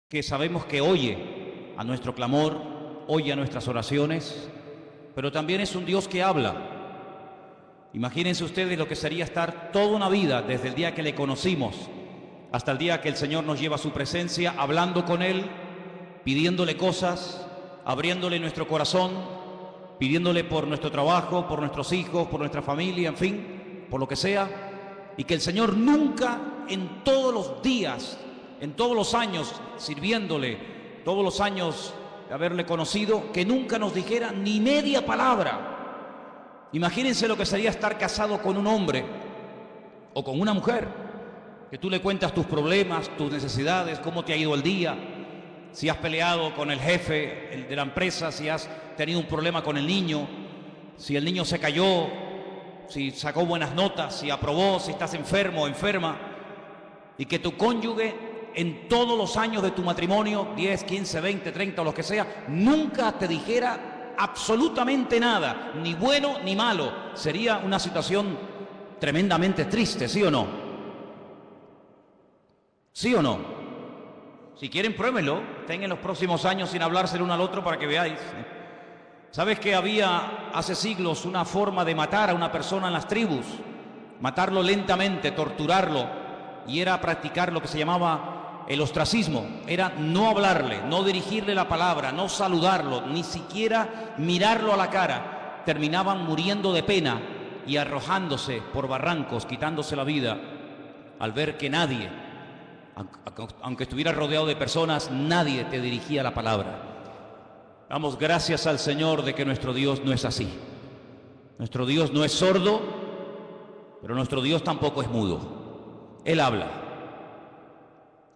que sabemos que oye a nuestro clamor, oye a nuestras oraciones, pero también es un Dios que habla. Imagínense ustedes lo que sería estar toda una vida, desde el día que le conocimos hasta el día que el Señor nos lleva a su presencia, hablando con Él, pidiéndole cosas, abriéndole nuestro corazón, pidiéndole por nuestro trabajo, por nuestros hijos, por nuestra familia, en fin, por lo que sea, y que el Señor nunca, en todos los días, en todos los años sirviéndole, todos los años de haberle conocido, que nunca nos dijera ni media palabra. Imagínense lo que sería estar casado con un hombre o con una mujer, que tú le cuentas tus problemas, tus necesidades, cómo te ha ido el día, si has peleado con el jefe de la empresa, si has tenido un problema con el niño, si el niño se cayó, si sacó buenas notas, si aprobó, si estás enfermo o enferma, y que tu cónyuge en todos los años de tu matrimonio, 10, 15, 20, 30 o lo que sea, nunca te dijera absolutamente nada, ni bueno ni malo. Sería una situación tremendamente triste, ¿sí o no? ¿Sí o no? Si quieren, pruébenlo, estén en los próximos años sin hablarse el uno al otro para que veáis. ¿Sabes que había hace siglos una forma de matar a una persona en las tribus? Matarlo lentamente, torturarlo, y era practicar lo que se llamaba el ostracismo. Era no hablarle, no dirigirle la palabra, no saludarlo, ni siquiera mirarlo a la cara. Terminaban muriendo de pena y arrojándose por barrancos, quitándose la vida, al ver que nadie, aunque estuviera rodeado de personas, nadie te dirigía la palabra. Damos gracias al Señor de que nuestro Dios no es así. Nuestro Dios no es sordo, pero nuestro Dios tampoco es mudo. Él habla.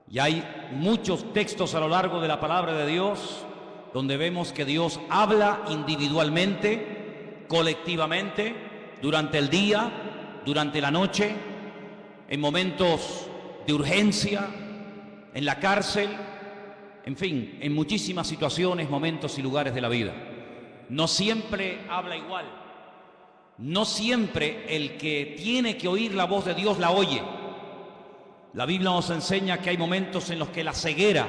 Y hay muchos textos a lo largo de la palabra de Dios donde vemos que Dios habla individualmente, colectivamente, durante el día, durante la noche, en momentos de urgencia, en la cárcel, en fin, en muchísimas situaciones, momentos y lugares de la vida. No siempre habla igual. No siempre el que tiene que oír la voz de Dios la oye. La Biblia nos enseña que hay momentos en los que la ceguera,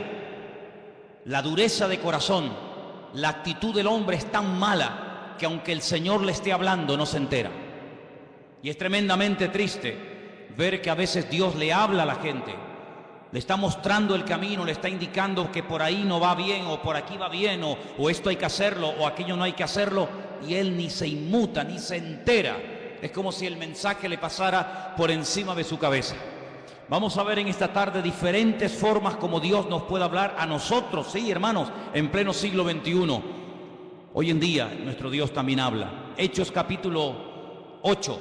la dureza de corazón, la actitud del hombre es tan mala que aunque el Señor le esté hablando no se entera. Y es tremendamente triste ver que a veces Dios le habla a la gente, le está mostrando el camino, le está indicando que por ahí no va bien o por aquí va bien o esto hay que hacerlo o aquello no hay que hacerlo, y él ni se inmuta, ni se entera. Es como si el mensaje le pasara por encima de su cabeza. Vamos a ver en esta tarde diferentes formas como Dios nos puede hablar a nosotros, sí, hermanos, en pleno siglo XXI. Hoy en día nuestro Dios también habla. Hechos capítulo 8.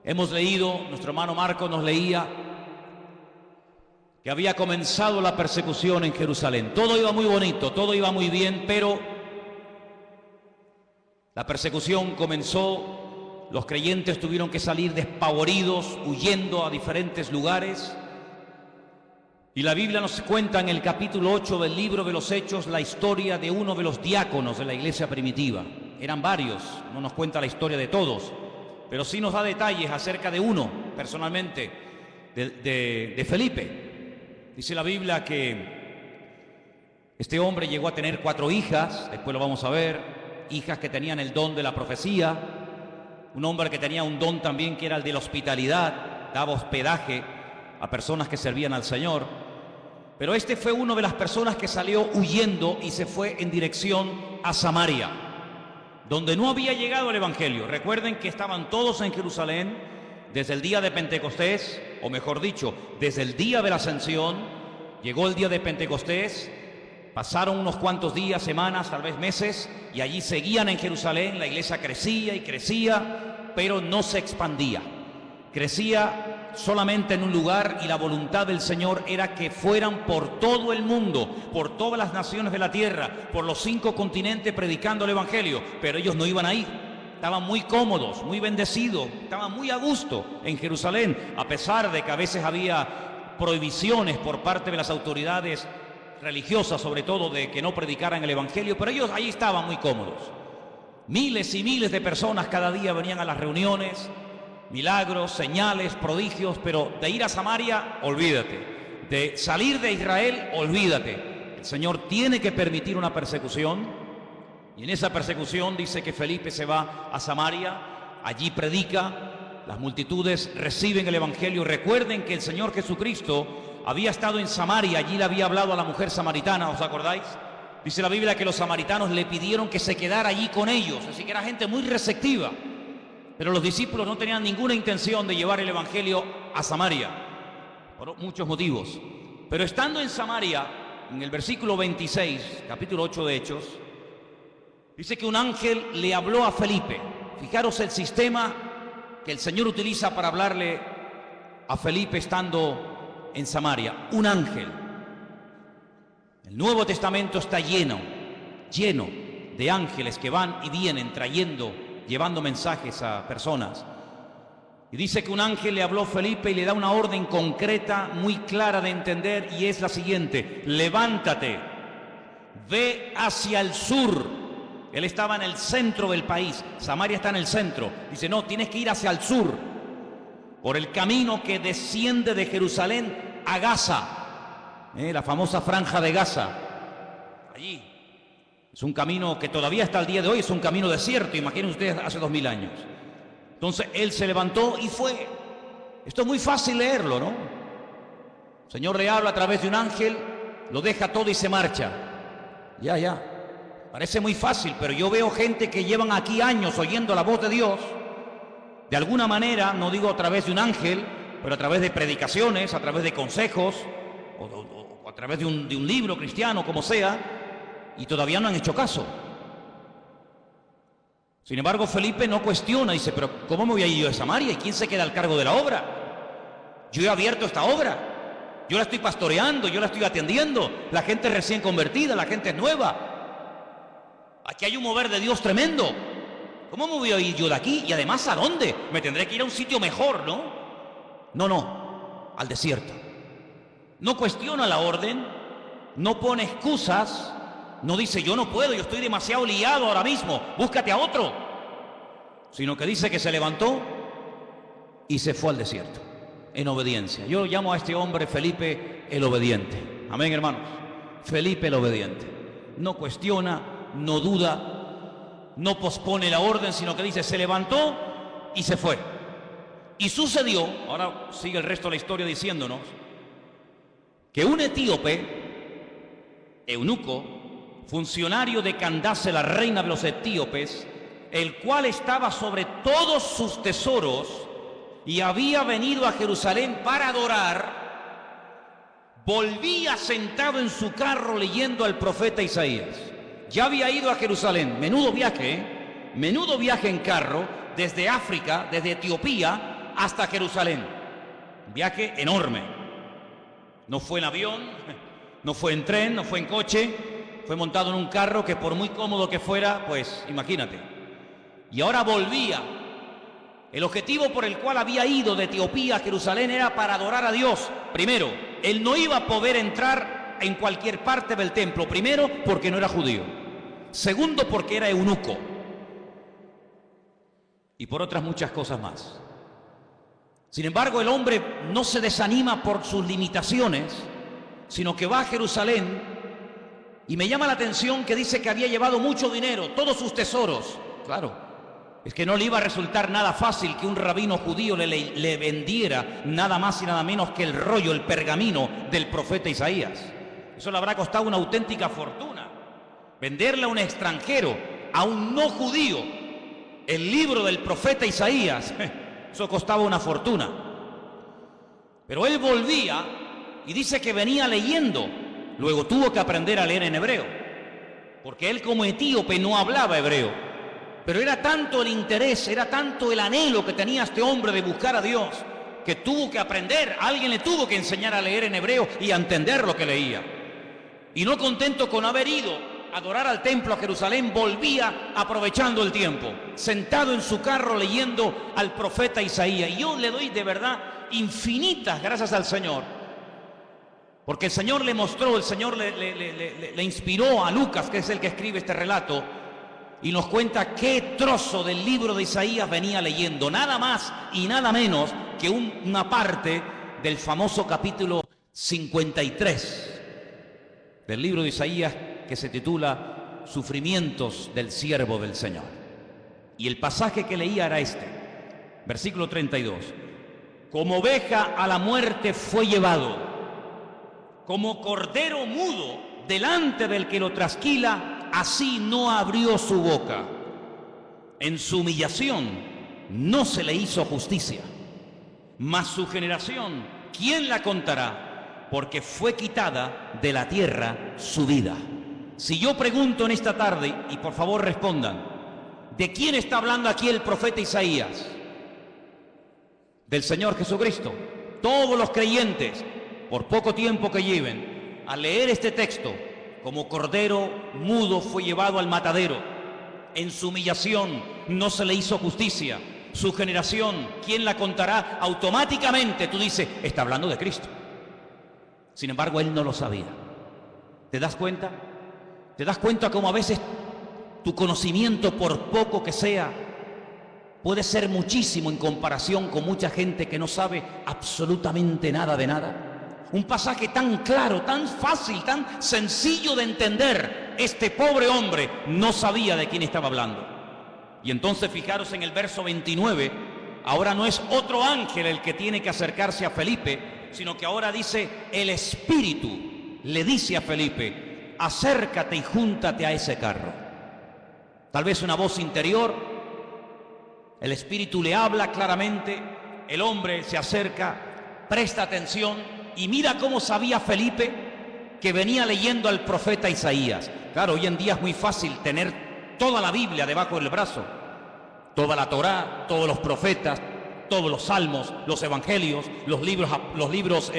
Hemos leído, nuestro hermano Marcos nos leía, que había comenzado la persecución en Jerusalén. Todo iba muy bonito, todo iba muy bien, pero la persecución comenzó, los creyentes tuvieron que salir despavoridos, huyendo a diferentes lugares. Y la Biblia nos cuenta en el capítulo 8 del libro de los Hechos la historia de uno de los diáconos de la iglesia primitiva. Eran varios, no nos cuenta la historia de todos, pero sí nos da detalles acerca de uno, personalmente, de Felipe. Dice la Biblia que este hombre llegó a tener 4 hijas, después lo vamos a ver, hijas que tenían el don de la profecía, un hombre que tenía un don también que era el de la hospitalidad, daba hospedaje a personas que servían al Señor. Pero este fue una de las personas que salió huyendo y se fue en dirección a Samaria, donde no había llegado el Evangelio. Recuerden que estaban todos en Jerusalén desde el día de Pentecostés, o mejor dicho, desde el día de la Ascensión. Llegó el día de Pentecostés, pasaron unos cuantos días, semanas, tal vez meses, y allí seguían en Jerusalén. La iglesia crecía y crecía, pero no se expandía. Crecía solamente en un lugar, y la voluntad del Señor era que fueran por todo el mundo, por todas las naciones de la tierra, por los 5 continentes predicando el Evangelio, pero ellos no iban ahí. Estaban muy cómodos, muy bendecidos, estaban muy a gusto en Jerusalén, a pesar de que a veces había prohibiciones por parte de las autoridades religiosas, sobre todo, de que no predicaran el Evangelio, pero ellos ahí estaban muy cómodos. Miles y miles de personas cada día venían a las reuniones, milagros, señales, prodigios, pero de ir a Samaria, olvídate. de salir de Israel, olvídate. El Señor tiene que permitir una persecución, y en esa persecución dice que Felipe se va a Samaria, allí predica, las multitudes reciben el Evangelio. Recuerden que el Señor Jesucristo había estado en Samaria, allí le había hablado a la mujer samaritana, ¿os acordáis? Dice la Biblia que los samaritanos le pidieron que se quedara allí con ellos, así que era gente muy receptiva. Pero los discípulos no tenían ninguna intención de llevar el Evangelio a Samaria, por muchos motivos. Pero estando en Samaria, en el versículo 26, capítulo 8 de Hechos, dice que un ángel le habló a Felipe. Fijaros el sistema que el Señor utiliza para hablarle a Felipe estando en Samaria. Un ángel. El Nuevo Testamento está lleno de ángeles que van y vienen trayendo, llevando mensajes a personas. Y dice que un ángel le habló a Felipe y le da una orden concreta, muy clara de entender, y es la siguiente: levántate, ve hacia el sur. Él estaba en el centro del país, Samaria está en el centro. Dice, no, tienes que ir hacia el sur, por el camino que desciende de Jerusalén a Gaza, la famosa franja de Gaza. Allí es un camino que todavía hasta el día de hoy es un camino desierto, imaginen ustedes hace 2000 años. Entonces él se levantó y fue. Esto es muy fácil leerlo, ¿no? El Señor le habla a través de un ángel, lo deja todo y se marcha. Ya. Parece muy fácil, pero yo veo gente que llevan aquí años oyendo la voz de Dios. De alguna manera, no digo a través de un ángel, pero a través de predicaciones, a través de consejos, o a través de un libro cristiano, como sea, y todavía no han hecho caso. Sin embargo, Felipe no cuestiona, dice, pero ¿cómo me voy a ir yo de Samaria? ¿Y quién se queda al cargo de la obra? Yo he abierto esta obra, yo la estoy pastoreando, yo la estoy atendiendo, la gente es recién convertida, la gente es nueva. Aquí hay un mover de Dios tremendo. ¿Cómo me voy a ir yo de aquí? Y además, ¿a dónde? Me tendré que ir a un sitio mejor, ¿no? No, al desierto. No cuestiona la orden, no pone excusas, no dice yo no puedo, yo estoy demasiado liado ahora mismo, búscate a otro. Sino que dice que se levantó y se fue al desierto, en obediencia. Yo llamo a este hombre Felipe el obediente. Amén, hermanos. Felipe el obediente. No cuestiona, no duda, no pospone la orden, sino que dice, se levantó y se fue. Y sucedió, ahora sigue el resto de la historia diciéndonos, que un etíope, eunuco, funcionario de Candace, la reina de los etíopes, el cual estaba sobre todos sus tesoros y había venido a Jerusalén para adorar, volvía sentado en su carro leyendo al profeta Isaías. Ya había ido a Jerusalén, menudo viaje en carro, desde África, desde Etiopía hasta Jerusalén. Un viaje enorme. No fue en avión, no fue en tren, no fue en coche, fue montado en un carro que por muy cómodo que fuera, pues imagínate. Y ahora volvía. El objetivo por el cual había ido de Etiopía a Jerusalén era para adorar a Dios. Primero, él no iba a poder entrar en cualquier parte del templo. Primero, porque no era judío. Segundo, porque era eunuco. Y por otras muchas cosas más. Sin embargo, el hombre no se desanima por sus limitaciones, sino que va a Jerusalén, y me llama la atención que dice que había llevado mucho dinero, todos sus tesoros. Claro, es que no le iba a resultar nada fácil que un rabino judío le vendiera nada más y nada menos que el rollo, el pergamino del profeta Isaías. Eso le habrá costado una auténtica fortuna. Venderle a un extranjero, a un no judío, el libro del profeta Isaías, eso costaba una fortuna. Pero él volvía y dice que venía leyendo. Luego tuvo que aprender a leer en hebreo, porque él como etíope no hablaba hebreo. Pero era tanto el interés, era tanto el anhelo que tenía este hombre de buscar a Dios, que tuvo que aprender. Alguien le tuvo que enseñar a leer en hebreo y a entender lo que leía. Y no contento con haber ido a adorar al templo a Jerusalén, volvía aprovechando el tiempo, sentado en su carro leyendo al profeta Isaías. Y yo le doy de verdad infinitas gracias al Señor, porque el Señor le mostró, el Señor le inspiró a Lucas, que es el que escribe este relato, y nos cuenta qué trozo del libro de Isaías venía leyendo, nada más y nada menos que una parte del famoso capítulo 53 del libro de Isaías, que se titula Sufrimientos del siervo del Señor. Y el pasaje que leía era este, versículo 32. Como oveja a la muerte fue llevado, como cordero mudo delante del que lo trasquila, así no abrió su boca. En su humillación no se le hizo justicia, mas su generación, ¿quién la contará? Porque fue quitada de la tierra su vida. Si yo pregunto en esta tarde, y por favor respondan, ¿de quién está hablando aquí el profeta Isaías? Del Señor Jesucristo. Todos los creyentes, por poco tiempo que lleven, al leer este texto, como cordero mudo fue llevado al matadero. En su humillación no se le hizo justicia. Su generación, ¿quién la contará? Automáticamente tú dices, está hablando de Cristo. Sin embargo, él no lo sabía. ¿Te das cuenta? ¿Te das cuenta cómo a veces tu conocimiento, por poco que sea, puede ser muchísimo en comparación con mucha gente que no sabe absolutamente nada de nada? Un pasaje tan claro, tan fácil, tan sencillo de entender. Este pobre hombre no sabía de quién estaba hablando. Y entonces fijaros en el verso 29, ahora no es otro ángel el que tiene que acercarse a Felipe, sino que ahora dice, el Espíritu le dice a Felipe, acércate y júntate a ese carro. Tal vez una voz interior, el Espíritu le habla claramente, el hombre se acerca, presta atención y mira cómo sabía Felipe que venía leyendo al profeta Isaías. Claro, hoy en día es muy fácil tener toda la Biblia debajo del brazo, toda la Torá, todos los profetas, todos los salmos, los evangelios, los libros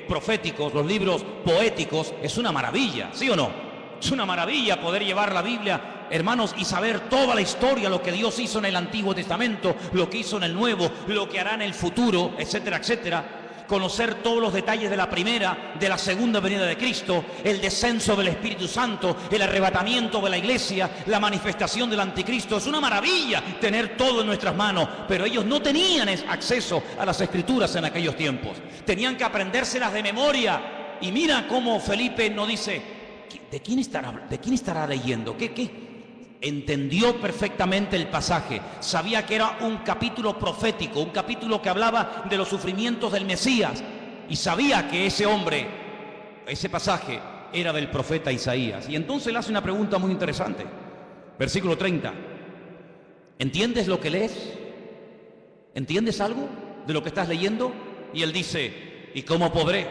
proféticos, los libros poéticos. Es una maravilla, ¿sí o no? Es una maravilla poder llevar la Biblia, hermanos, y saber toda la historia, lo que Dios hizo en el Antiguo Testamento, lo que hizo en el Nuevo, lo que hará en el futuro, etcétera, etcétera. Conocer todos los detalles de la primera, de la segunda venida de Cristo, el descenso del Espíritu Santo, el arrebatamiento de la iglesia, la manifestación del anticristo. Es una maravilla tener todo en nuestras manos, pero ellos no tenían acceso a las escrituras en aquellos tiempos. Tenían que aprendérselas de memoria. Y mira cómo Felipe no dice, ¿de quién estará leyendo? ¿Qué? Entendió perfectamente el pasaje, sabía que era un capítulo profético, un capítulo que hablaba de los sufrimientos del Mesías, y sabía que ese hombre, ese pasaje, era del profeta Isaías. Y entonces le hace una pregunta muy interesante. Versículo 30. ¿Entiendes lo que lees? ¿Entiendes algo de lo que estás leyendo? Y él dice, ¿y cómo podré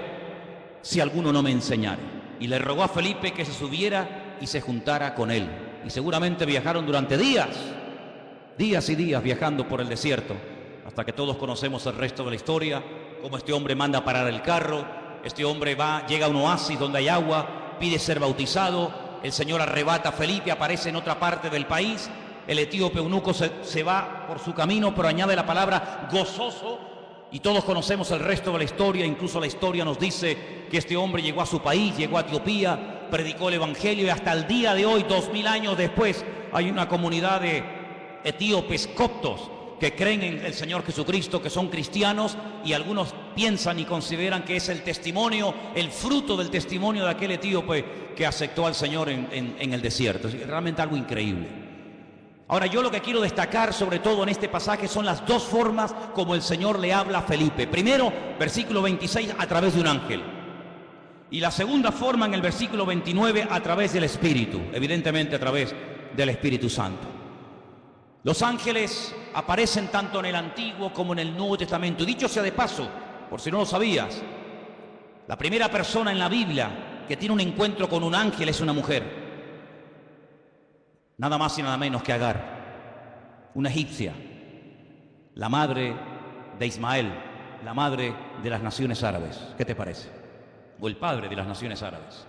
si alguno no me enseñare? Y le rogó a Felipe que se subiera y se juntara con él. Y seguramente viajaron durante días y días viajando por el desierto, hasta que todos conocemos el resto de la historia, cómo este hombre manda parar el carro, este hombre llega a un oasis donde hay agua, pide ser bautizado, el Señor arrebata a Felipe, aparece en otra parte del país, el etíope eunuco se va por su camino, pero añade la palabra gozoso, y todos conocemos el resto de la historia. Incluso la historia nos dice que este hombre llegó a su país, llegó a Etiopía, predicó el evangelio, y hasta el día de hoy, 2000 años después, hay una comunidad de etíopes coptos que creen en el Señor Jesucristo, que son cristianos, y algunos piensan y consideran que es el testimonio, el fruto del testimonio de aquel etíope que aceptó al Señor en el desierto. Es realmente algo increíble. Ahora, yo lo que quiero destacar sobre todo en este pasaje son las dos formas como el Señor le habla a Felipe. Primero, versículo 26, a través de un ángel. Y la segunda forma, en el versículo 29, a través del Espíritu, evidentemente a través del Espíritu Santo. Los ángeles aparecen tanto en el Antiguo como en el Nuevo Testamento. Y dicho sea de paso, por si no lo sabías, la primera persona en la Biblia que tiene un encuentro con un ángel es una mujer. Nada más y nada menos que Agar, una egipcia, la madre de Ismael, la madre de las naciones árabes. ¿Qué te parece? O el padre de las naciones árabes.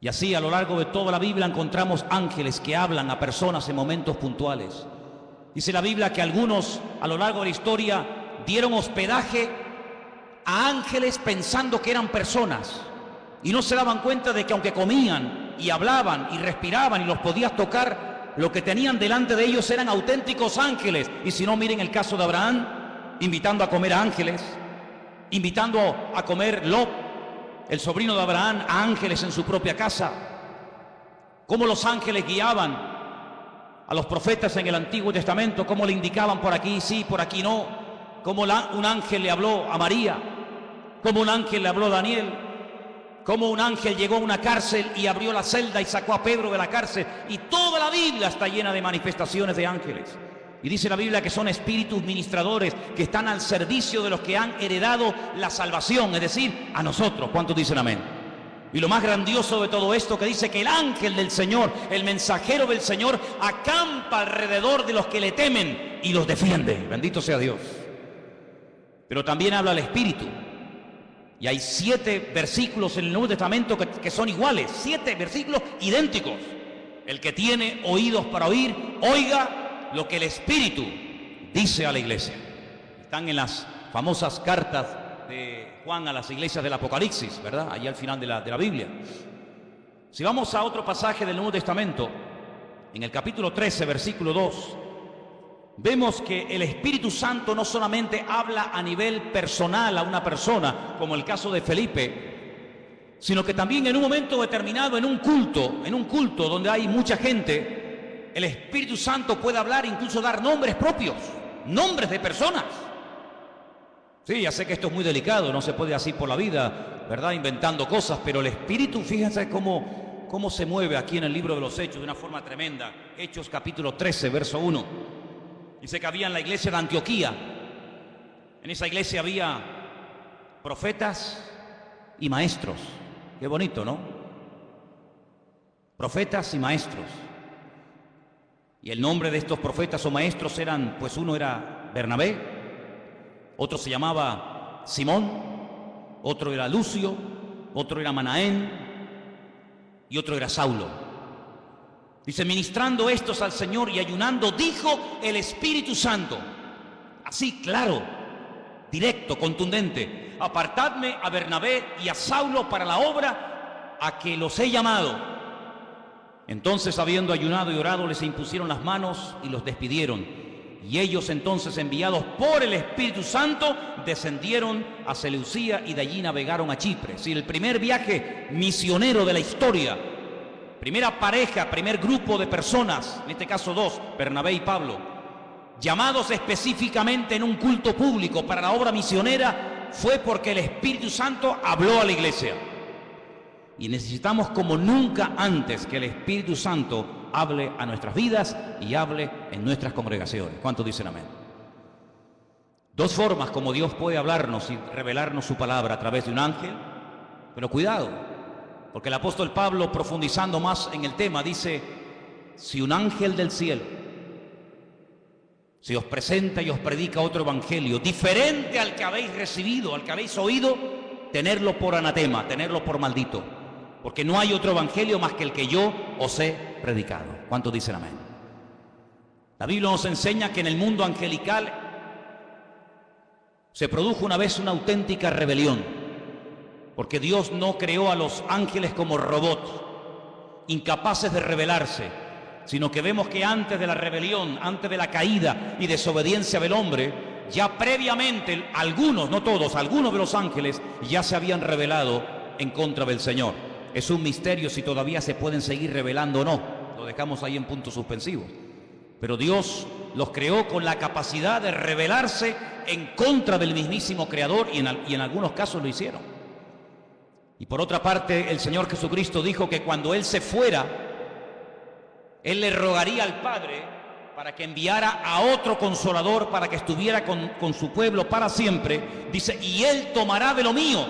Y así a lo largo de toda la Biblia encontramos ángeles que hablan a personas en momentos puntuales. Dice la Biblia que algunos a lo largo de la historia dieron hospedaje a ángeles pensando que eran personas, y no se daban cuenta de que aunque comían y hablaban y respiraban y los podías tocar, lo que tenían delante de ellos eran auténticos ángeles. Y si no, miren el caso de Abraham invitando a comer a ángeles, invitando a comer Lot, el sobrino de Abraham, a ángeles en su propia casa. Cómo los ángeles guiaban a los profetas en el Antiguo Testamento, cómo le indicaban por aquí sí, por aquí no. Cómo un ángel le habló a María, cómo un ángel le habló a Daniel, cómo un ángel llegó a una cárcel y abrió la celda y sacó a Pedro de la cárcel. Y toda la Biblia está llena de manifestaciones de ángeles. Y dice la Biblia que son espíritus ministradores que están al servicio de los que han heredado la salvación, es decir, a nosotros. ¿Cuántos dicen amén? Y lo más grandioso de todo esto que dice que el ángel del Señor, el mensajero del Señor, acampa alrededor de los que le temen y los defiende. Bendito sea Dios. Pero también habla el Espíritu. Y hay 7 versículos en el Nuevo Testamento que son iguales, 7 versículos idénticos. El que tiene oídos para oír, oiga lo que el Espíritu dice a la iglesia. Están en las famosas cartas de Juan a las iglesias del Apocalipsis, ¿verdad? Allí al final de la Biblia. Si vamos a otro pasaje del Nuevo Testamento, en el capítulo 13, versículo 2, vemos que el Espíritu Santo no solamente habla a nivel personal a una persona, como el caso de Felipe, sino que también en un momento determinado, en un culto donde hay mucha gente, el Espíritu Santo puede hablar, incluso dar nombres propios, nombres de personas. Sí, ya sé que esto es muy delicado, no se puede así por la vida, ¿verdad? Inventando cosas, pero el Espíritu, fíjense cómo se mueve aquí en el libro de los Hechos de una forma tremenda. Hechos capítulo 13, verso 1. Dice que había en la iglesia de Antioquía, en esa iglesia había profetas y maestros. Qué bonito, ¿no? Profetas y maestros. Y el nombre de estos profetas o maestros eran, pues uno era Bernabé, otro se llamaba Simón, otro era Lucio, otro era Manaén y otro era Saulo. Dice, ministrando estos al Señor y ayunando, dijo el Espíritu Santo, así claro, directo, contundente: apartadme a Bernabé y a Saulo para la obra a que los he llamado. Entonces, habiendo ayunado y orado, les impusieron las manos y los despidieron. Y ellos entonces, enviados por el Espíritu Santo, descendieron a Seleucía y de allí navegaron a Chipre. Es decir, el primer viaje misionero de la historia, primera pareja, primer grupo de personas, en este caso 2, Bernabé y Pablo, llamados específicamente en un culto público para la obra misionera, fue porque el Espíritu Santo habló a la iglesia. Y necesitamos como nunca antes que el Espíritu Santo hable a nuestras vidas y hable en nuestras congregaciones. ¿Cuántos dicen amén? 2 formas como Dios puede hablarnos y revelarnos su palabra: a través de un ángel. Pero cuidado, porque el apóstol Pablo, profundizando más en el tema, dice: si un ángel del cielo se os presenta y os predica otro evangelio diferente al que habéis recibido, al que habéis oído, tenerlo por anatema, tenerlo por maldito, porque no hay otro evangelio más que el que yo os he predicado. ¿Cuántos dicen amén? La Biblia nos enseña que en el mundo angelical se produjo una vez una auténtica rebelión, porque Dios no creó a los ángeles como robots, incapaces de rebelarse, sino que vemos que antes de la rebelión, antes de la caída y desobediencia del hombre, ya previamente algunos, no todos, algunos de los ángeles ya se habían rebelado en contra del Señor. Es un misterio si todavía se pueden seguir rebelando o no, lo dejamos ahí en puntos suspensivos. Pero Dios los creó con la capacidad de rebelarse en contra del mismísimo Creador, y en algunos casos lo hicieron. Y por otra parte, el Señor Jesucristo dijo que cuando Él se fuera, Él le rogaría al Padre para que enviara a otro Consolador para que estuviera con su pueblo para siempre. Dice, y Él tomará de lo mío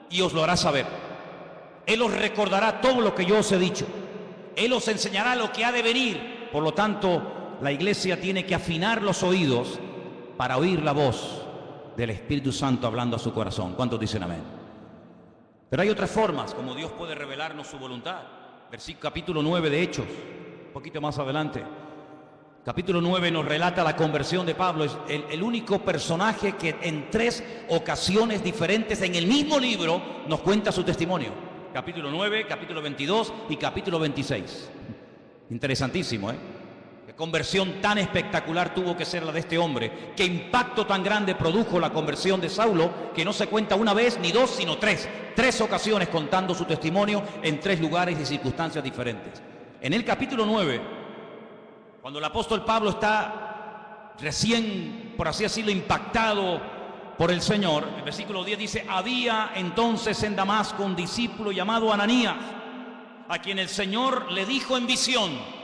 y os lo hará saber. Él os recordará todo lo que yo os he dicho. Él os enseñará lo que ha de venir. Por lo tanto, la iglesia tiene que afinar los oídos para oír la voz del Espíritu Santo hablando a su corazón. ¿Cuántos dicen amén? Pero hay otras formas como Dios puede revelarnos su voluntad. Capítulo 9 de Hechos, un poquito más adelante. Capítulo 9 nos relata la conversión de Pablo. Es el único personaje que en 3 ocasiones diferentes en el mismo libro nos cuenta su testimonio. Capítulo 9, capítulo 22 y capítulo 26. Interesantísimo, ¿eh? Qué conversión tan espectacular tuvo que ser la de este hombre. Qué impacto tan grande produjo la conversión de Saulo, que no se cuenta una vez ni dos, sino tres. Tres ocasiones contando su testimonio en tres lugares y circunstancias diferentes. En el capítulo 9, cuando el apóstol Pablo está recién, por así decirlo, impactado por el Señor, el versículo 10 dice: había entonces en Damasco un discípulo llamado Ananías, a quien el Señor le dijo en visión.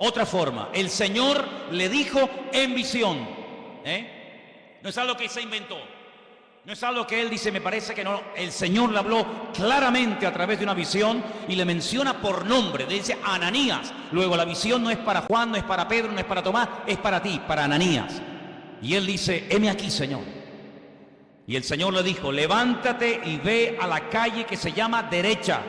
Otra forma, el Señor le dijo en visión. No es algo que se inventó, no es algo que él dice, me parece que no. El Señor le habló claramente a través de una visión y le menciona por nombre, le dice Ananías. Luego la visión no es para Juan, no es para Pedro, no es para Tomás, es para ti, para Ananías. Y él dice: heme aquí, Señor. Y el Señor le dijo: levántate y ve a la calle que se llama Derecha,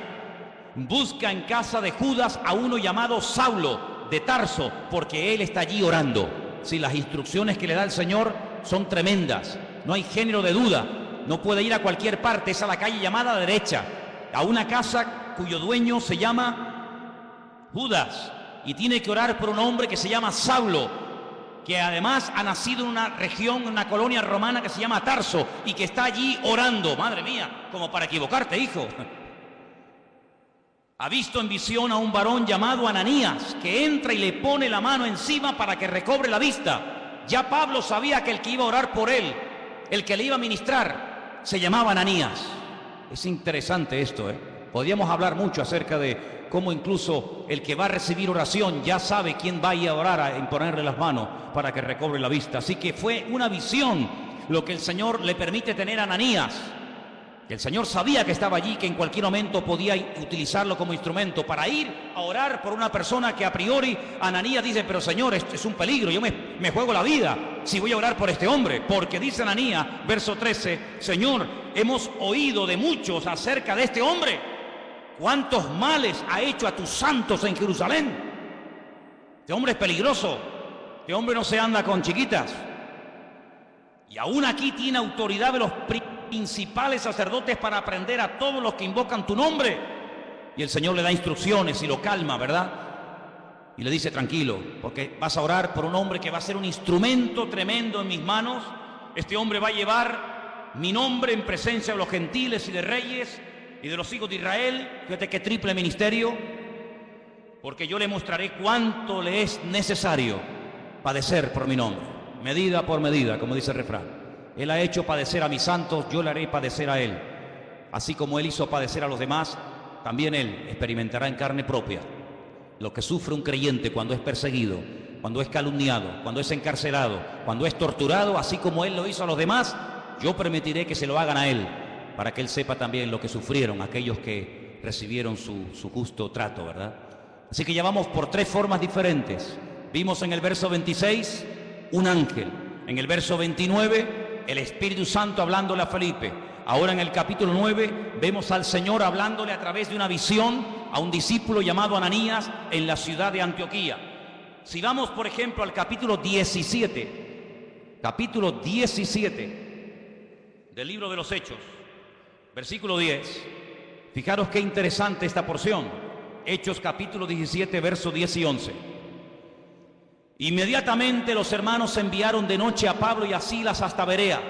busca en casa de Judas a uno llamado Saulo de Tarso, porque él está allí orando. Si las instrucciones que le da el Señor son tremendas, no hay género de duda, no puede ir a cualquier parte, es a la calle llamada Derecha, a una casa cuyo dueño se llama Judas, y tiene que orar por un hombre que se llama Saulo, que además ha nacido en una región, en una colonia romana que se llama Tarso, y que está allí orando. Madre mía, como para equivocarte, hijo. Ha visto en visión a un varón llamado Ananías, que entra y le pone la mano encima para que recobre la vista. Ya Pablo sabía que el que iba a orar por él, el que le iba a ministrar, se llamaba Ananías. Es interesante esto, Podríamos hablar mucho acerca de cómo incluso el que va a recibir oración ya sabe quién va a ir a orar, a imponerle las manos para que recobre la vista. Así que fue una visión lo que el Señor le permite tener a Ananías. El Señor sabía que estaba allí, que en cualquier momento podía utilizarlo como instrumento para ir a orar por una persona que a priori Ananías dice: pero Señor, esto es un peligro, yo me juego la vida si voy a orar por este hombre. Porque dice Ananías, verso 13: Señor, hemos oído de muchos acerca de este hombre, cuántos males ha hecho a tus santos en Jerusalén. Este hombre es peligroso, este hombre no se anda con chiquitas, y aún aquí tiene autoridad de los principales sacerdotes para aprender a todos los que invocan tu nombre. Y el Señor le da instrucciones y lo calma, ¿verdad? Y le dice: tranquilo, porque vas a orar por un hombre que va a ser un instrumento tremendo en mis manos. Este hombre va a llevar mi nombre en presencia de los gentiles y de reyes y de los hijos de Israel. Fíjate qué triple ministerio. Porque yo le mostraré cuánto le es necesario padecer por mi nombre, medida por medida, como dice el refrán. Él ha hecho padecer a mis santos, yo le haré padecer a él. Así como él hizo padecer a los demás, también él experimentará en carne propia lo que sufre un creyente cuando es perseguido, cuando es calumniado, cuando es encarcelado, cuando es torturado. Así como él lo hizo a los demás, yo permitiré que se lo hagan a él, para que él sepa también lo que sufrieron aquellos que recibieron su justo trato, ¿verdad? Así que ya vamos por tres formas diferentes. Vimos en el verso 26 un ángel, en el verso 29 el Espíritu Santo hablándole a Felipe. Ahora en el capítulo 9 vemos al Señor hablándole a través de una visión a un discípulo llamado Ananías en la ciudad de Antioquía. Si vamos, por ejemplo, al capítulo 17 del libro de los Hechos, versículo 10, fijaros qué interesante esta porción. Hechos capítulo 17, versos 10 y 11. Inmediatamente los hermanos enviaron de noche a Pablo y a Silas hasta Berea.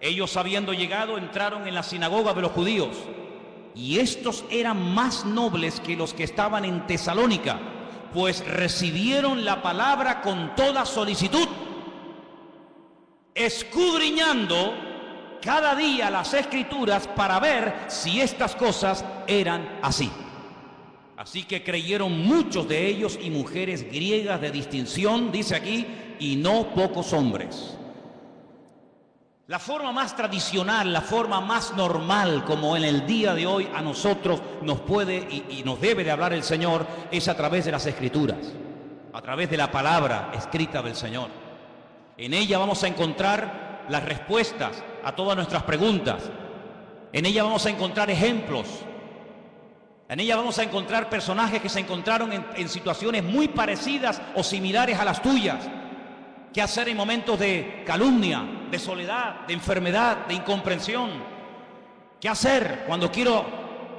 Ellos, habiendo llegado, entraron en la sinagoga de los judíos, y estos eran más nobles que los que estaban en Tesalónica, pues recibieron la palabra con toda solicitud, escudriñando cada día las Escrituras para ver si estas cosas eran así. Así que creyeron muchos de ellos y mujeres griegas de distinción, dice aquí, y no pocos hombres. La forma más tradicional, la forma más normal, como en el día de hoy a nosotros nos puede y nos debe de hablar el Señor, es a través de las Escrituras, a través de la palabra escrita del Señor. En ella vamos a encontrar las respuestas a todas nuestras preguntas. En ella vamos a encontrar ejemplos. En ella vamos a encontrar personajes que se encontraron en situaciones muy parecidas o similares a las tuyas. ¿Qué hacer en momentos de calumnia, de soledad, de enfermedad, de incomprensión? ¿Qué hacer cuando quiero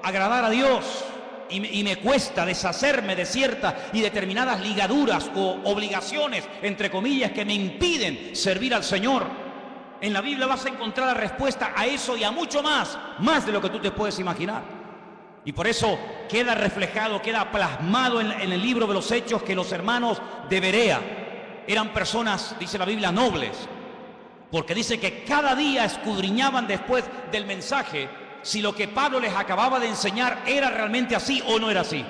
agradar a Dios? y me cuesta deshacerme de ciertas y determinadas ligaduras o obligaciones, entre comillas, que me impiden servir al Señor. En la Biblia vas a encontrar la respuesta a eso y a mucho más de lo que tú te puedes imaginar. Y por eso queda reflejado, queda plasmado en el libro de los Hechos que los hermanos de Berea eran personas, dice la Biblia, nobles, porque dice que cada día escudriñaban después del mensaje si lo que Pablo les acababa de enseñar era realmente así o no era así.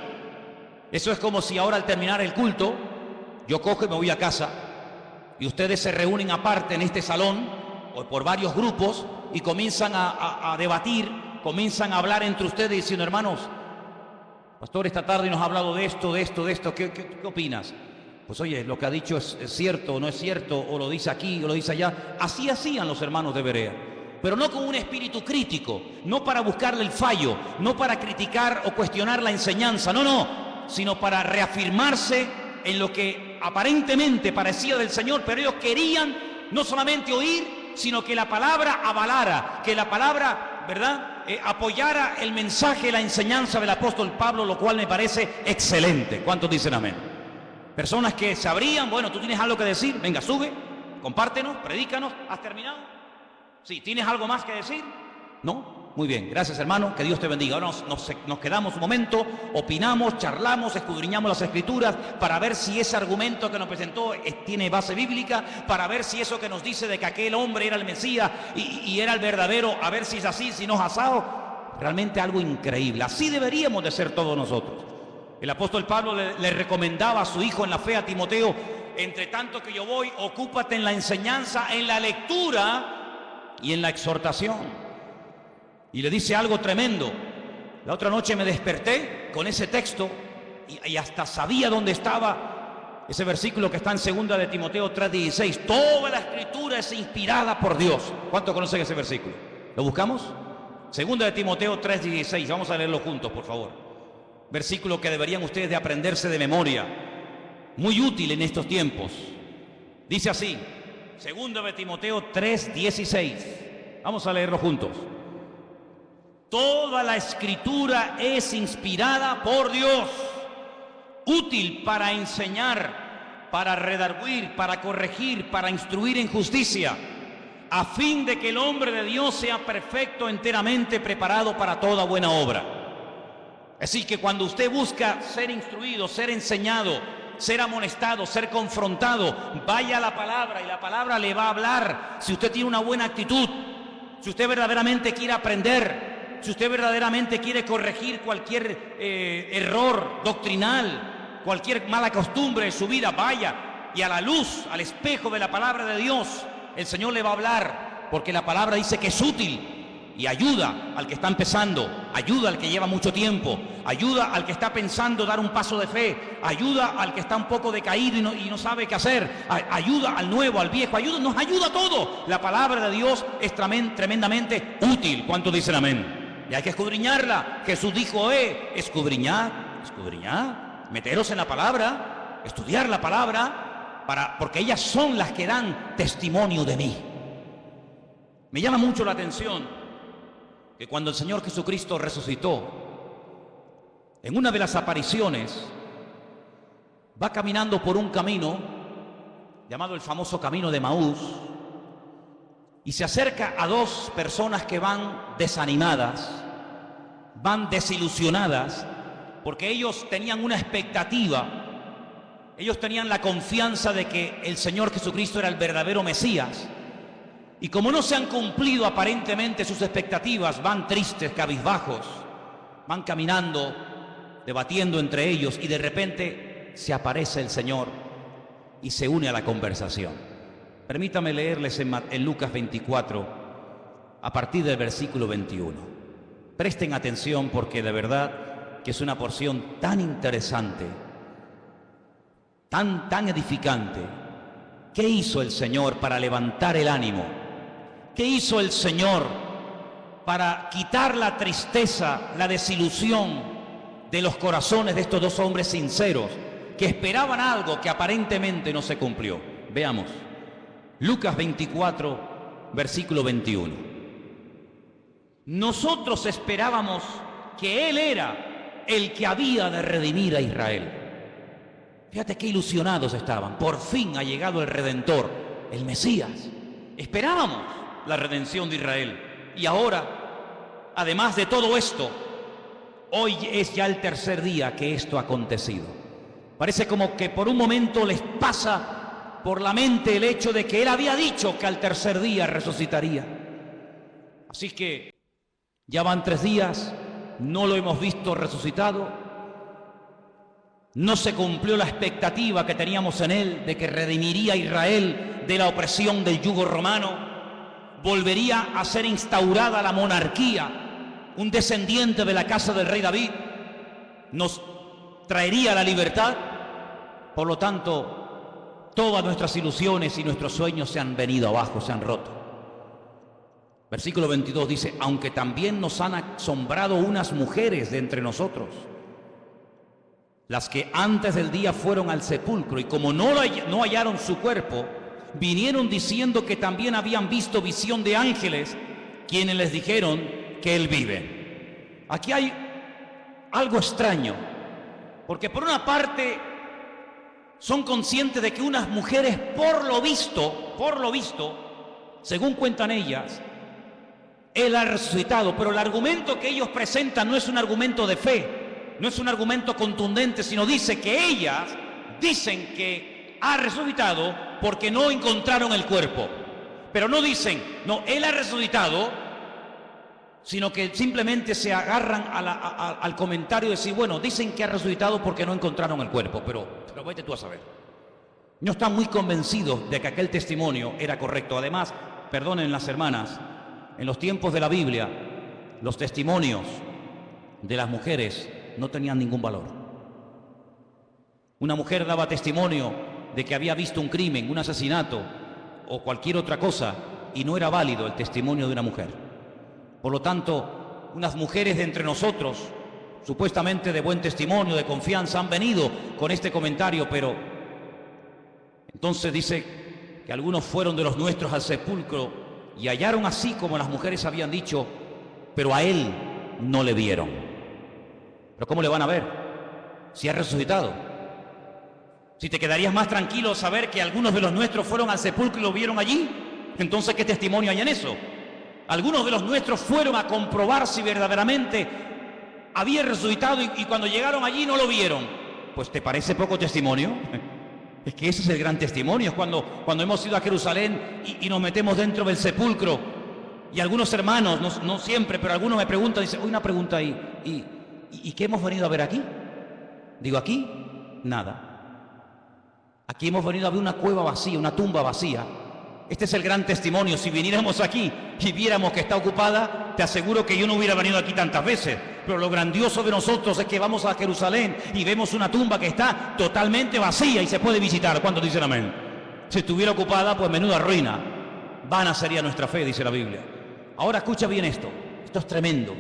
Eso es como si ahora al terminar el culto, yo cojo y me voy a casa y ustedes se reúnen aparte en este salón o por varios grupos y comienzan a debatir, comienzan a hablar entre ustedes diciendo, hermanos, pastor, esta tarde nos ha hablado de esto, ¿qué opinas? Pues oye, lo que ha dicho es cierto o no es cierto, o lo dice aquí o lo dice allá. Así hacían los hermanos de Berea, pero no con un espíritu crítico, no para buscarle el fallo, no para criticar o cuestionar la enseñanza, no, sino para reafirmarse en lo que aparentemente parecía del Señor, pero ellos querían no solamente oír, sino que la palabra avalara, que la palabra, ¿verdad?, apoyara el mensaje, la enseñanza del apóstol Pablo, lo cual me parece excelente. ¿Cuántos dicen amén? Personas que se abrían, bueno, tú tienes algo que decir, venga, sube, compártenos, predícanos, ¿has terminado? Sí, ¿tienes algo más que decir? ¿No? Muy bien, gracias hermano, que Dios te bendiga. Ahora nos quedamos un momento, opinamos, charlamos, escudriñamos las Escrituras para ver si ese argumento que nos presentó tiene base bíblica, para ver si eso que nos dice de que aquel hombre era el Mesías y era el verdadero, a ver si es así, si no es asado. Realmente algo increíble. Así deberíamos de ser todos nosotros. El apóstol Pablo le recomendaba a su hijo en la fe, a Timoteo, entre tanto que yo voy, ocúpate en la enseñanza, en la lectura y en la exhortación. Y le dice algo tremendo. La otra noche me desperté con ese texto y hasta sabía dónde estaba ese versículo que está en 2 de Timoteo 3:16. Toda la Escritura es inspirada por Dios. ¿Cuántos conocen ese versículo? ¿Lo buscamos? 2 de Timoteo 3:16. Vamos a leerlo juntos, por favor. Versículo que deberían ustedes de aprenderse de memoria. Muy útil en estos tiempos. Dice así, 2 de Timoteo 3:16. Vamos a leerlo juntos. Toda la Escritura es inspirada por Dios, útil para enseñar, para redarguir, para corregir, para instruir en justicia, a fin de que el hombre de Dios sea perfecto, enteramente preparado para toda buena obra. Así que cuando usted busca ser instruido, ser enseñado, ser amonestado, ser confrontado, vaya a la palabra y la palabra le va a hablar. Si usted tiene una buena actitud, si usted verdaderamente quiere aprender, si usted verdaderamente quiere corregir cualquier error doctrinal, cualquier mala costumbre de su vida, vaya y a la luz, al espejo de la palabra de Dios, el Señor le va a hablar, porque la palabra dice que es útil y ayuda al que está empezando, ayuda al que lleva mucho tiempo, ayuda al que está pensando dar un paso de fe, ayuda al que está un poco decaído y no sabe qué hacer, ayuda al nuevo, al viejo, nos ayuda a todo. La palabra de Dios es tremendamente útil. ¿Cuántos dicen amén? Y hay que escudriñarla. Jesús dijo, escudriñad, meteros en la palabra, estudiar la palabra, porque ellas son las que dan testimonio de mí. Me llama mucho la atención que cuando el Señor Jesucristo resucitó, en una de las apariciones, va caminando por un camino llamado el famoso camino de Maús, y se acerca a dos personas que van desanimadas, van desilusionadas, porque ellos tenían una expectativa, ellos tenían la confianza de que el Señor Jesucristo era el verdadero Mesías, y como no se han cumplido aparentemente sus expectativas, van tristes, cabizbajos, van caminando, debatiendo entre ellos, y de repente se aparece el Señor y se une a la conversación. Permítame leerles en Lucas 24, a partir del versículo 21. Presten atención porque de verdad que es una porción tan interesante, tan edificante. ¿Qué hizo el Señor para levantar el ánimo? ¿Qué hizo el Señor para quitar la tristeza, la desilusión de los corazones de estos dos hombres sinceros que esperaban algo que aparentemente no se cumplió? Veamos. Lucas 24, versículo 21. Nosotros esperábamos que Él era el que había de redimir a Israel. Fíjate qué ilusionados estaban. Por fin ha llegado el Redentor, el Mesías. Esperábamos la redención de Israel. Y ahora, además de todo esto, hoy es ya el tercer día que esto ha acontecido. Parece como que por un momento les pasa por la mente el hecho de que Él había dicho que al tercer día resucitaría. Así que ya van 3 días, no lo hemos visto resucitado, no se cumplió la expectativa que teníamos en Él de que redimiría a Israel de la opresión del yugo romano, volvería a ser instaurada la monarquía, un descendiente de la casa del rey David, nos traería la libertad. Por lo tanto, todas nuestras ilusiones y nuestros sueños se han venido abajo, se han roto. Versículo 22 dice, aunque también nos han asombrado unas mujeres de entre nosotros, las que antes del día fueron al sepulcro, y como no hallaron su cuerpo, vinieron diciendo que también habían visto visión de ángeles, quienes les dijeron que Él vive. Aquí hay algo extraño, porque por una parte son conscientes de que unas mujeres, por lo visto, según cuentan ellas, Él ha resucitado, pero el argumento que ellos presentan no es un argumento de fe, no es un argumento contundente, sino dice que ellas dicen que ha resucitado porque no encontraron el cuerpo. Pero no dicen, no, Él ha resucitado, sino que simplemente se agarran al comentario de decir, bueno, dicen que ha resucitado porque no encontraron el cuerpo, pero vete tú a saber. No están muy convencidos de que aquel testimonio era correcto. Además, perdonen las hermanas, en los tiempos de la Biblia, los testimonios de las mujeres no tenían ningún valor. Una mujer daba testimonio de que había visto un crimen, un asesinato o cualquier otra cosa, y no era válido el testimonio de una mujer. Por lo tanto, unas mujeres de entre nosotros, supuestamente de buen testimonio, de confianza, han venido con este comentario, pero entonces dice que algunos fueron de los nuestros al sepulcro y hallaron así como las mujeres habían dicho, pero a Él no le vieron. ¿Pero cómo le van a ver si ha resucitado? Si te quedarías más tranquilo saber que algunos de los nuestros fueron al sepulcro y lo vieron allí, entonces ¿qué testimonio hay en eso? Algunos de los nuestros fueron a comprobar si verdaderamente había resucitado y cuando llegaron allí no lo vieron. Pues ¿te parece poco testimonio? Es que ese es el gran testimonio, es cuando hemos ido a Jerusalén y nos metemos dentro del sepulcro y algunos hermanos, no siempre, pero algunos me preguntan, dicen, una pregunta ahí, ¿y qué hemos venido a ver aquí? Digo, aquí, nada. Aquí hemos venido a ver una cueva vacía, una tumba vacía. Este es el gran testimonio. Si viniéramos aquí y viéramos que está ocupada, te aseguro que yo no hubiera venido aquí tantas veces. Pero lo grandioso de nosotros es que vamos a Jerusalén y vemos una tumba que está totalmente vacía y se puede visitar. ¿Cuántos dicen amén? Si estuviera ocupada, pues menuda ruina. Vana sería nuestra fe, dice la Biblia. Ahora escucha bien esto. Esto es tremendo.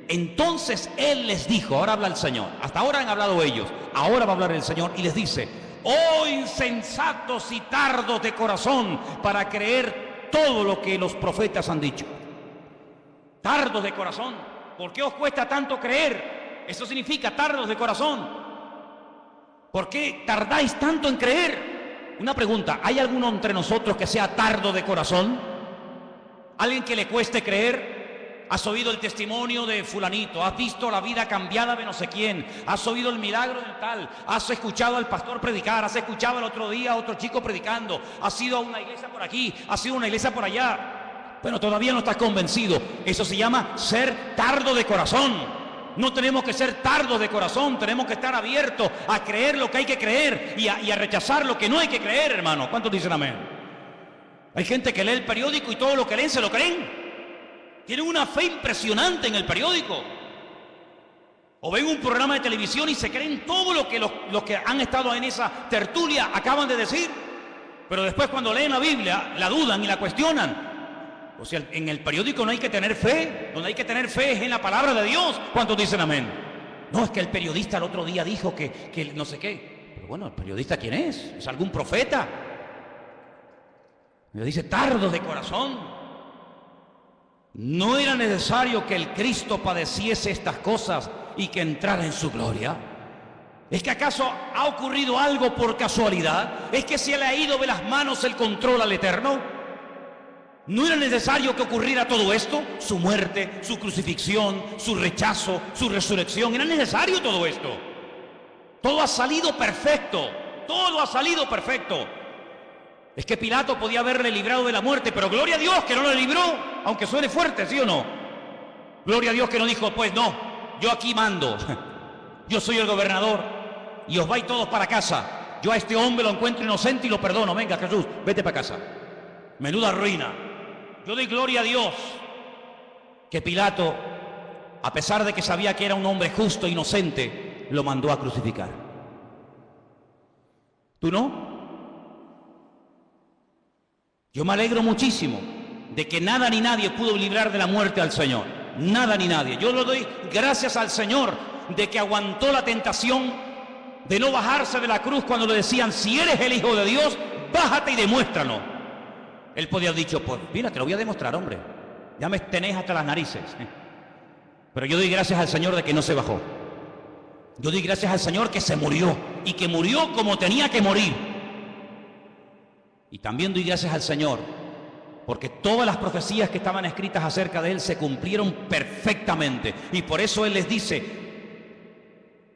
Entonces Él les dijo, ahora habla el Señor. Hasta ahora han hablado ellos. Ahora va a hablar el Señor y les dice, oh insensatos y tardos de corazón para creer todo lo que los profetas han dicho. Tardos de corazón. ¿Por qué os cuesta tanto creer? Eso significa tardos de corazón. ¿Por qué tardáis tanto en creer? Una pregunta, ¿hay alguno entre nosotros que sea tardo de corazón? ¿Alguien que le cueste creer? ¿Has oído el testimonio de fulanito? ¿Has visto la vida cambiada de no sé quién? ¿Has oído el milagro del tal? ¿Has escuchado al pastor predicar? ¿Has escuchado el otro día a otro chico predicando? ¿Has ido a una iglesia por aquí? ¿Has ido a una iglesia por allá? Bueno, todavía no estás convencido. Eso se llama ser tardo de corazón. No tenemos que ser tardos de corazón. Tenemos que estar abiertos a creer lo que hay que creer y a rechazar lo que no hay que creer, hermano. ¿Cuántos dicen amén? Hay gente que lee el periódico y todo lo que leen se lo creen. Tienen una fe impresionante en el periódico. O ven un programa de televisión y se creen todo lo que los que han estado en esa tertulia acaban de decir. Pero después cuando leen la Biblia, la dudan y la cuestionan. O sea, en el periódico no hay que tener fe. Donde hay que tener fe es en la palabra de Dios. ¿Cuántos dicen amén? No, es que el periodista el otro día dijo que no sé qué. Pero bueno, ¿el periodista quién es? ¿Es algún profeta? Me dice, tardos de corazón. No era necesario que el Cristo padeciese estas cosas y que entrara en su gloria. ¿Es que acaso ha ocurrido algo por casualidad? ¿Es que se le ha ido de las manos el control al Eterno? ¿No era necesario que ocurriera todo esto? Su muerte, su crucifixión, su rechazo, su resurrección. ¿Era necesario todo esto? Todo ha salido perfecto. Todo ha salido perfecto. Es que Pilato podía haberle librado de la muerte, pero gloria a Dios que no le libró, aunque suene fuerte, ¿sí o no? Gloria a Dios que no dijo, pues no, yo aquí mando. Yo soy el gobernador y os vais todos para casa. Yo a este hombre lo encuentro inocente y lo perdono. Venga, Jesús, vete para casa. Menuda ruina. Yo doy gloria a Dios que Pilato, a pesar de que sabía que era un hombre justo e inocente, lo mandó a crucificar. ¿Tú no? Yo me alegro muchísimo de que nada ni nadie pudo librar de la muerte al Señor. Nada ni nadie. Yo le doy gracias al Señor de que aguantó la tentación de no bajarse de la cruz cuando le decían, si eres el Hijo de Dios, bájate y demuéstralo. Él podía haber dicho, pues mira, te lo voy a demostrar, hombre. Ya me tenés hasta las narices. Pero yo doy gracias al Señor de que no se bajó. Yo doy gracias al Señor que se murió y que murió como tenía que morir. Y también doy gracias al Señor porque todas las profecías que estaban escritas acerca de Él se cumplieron perfectamente. Y por eso Él les dice,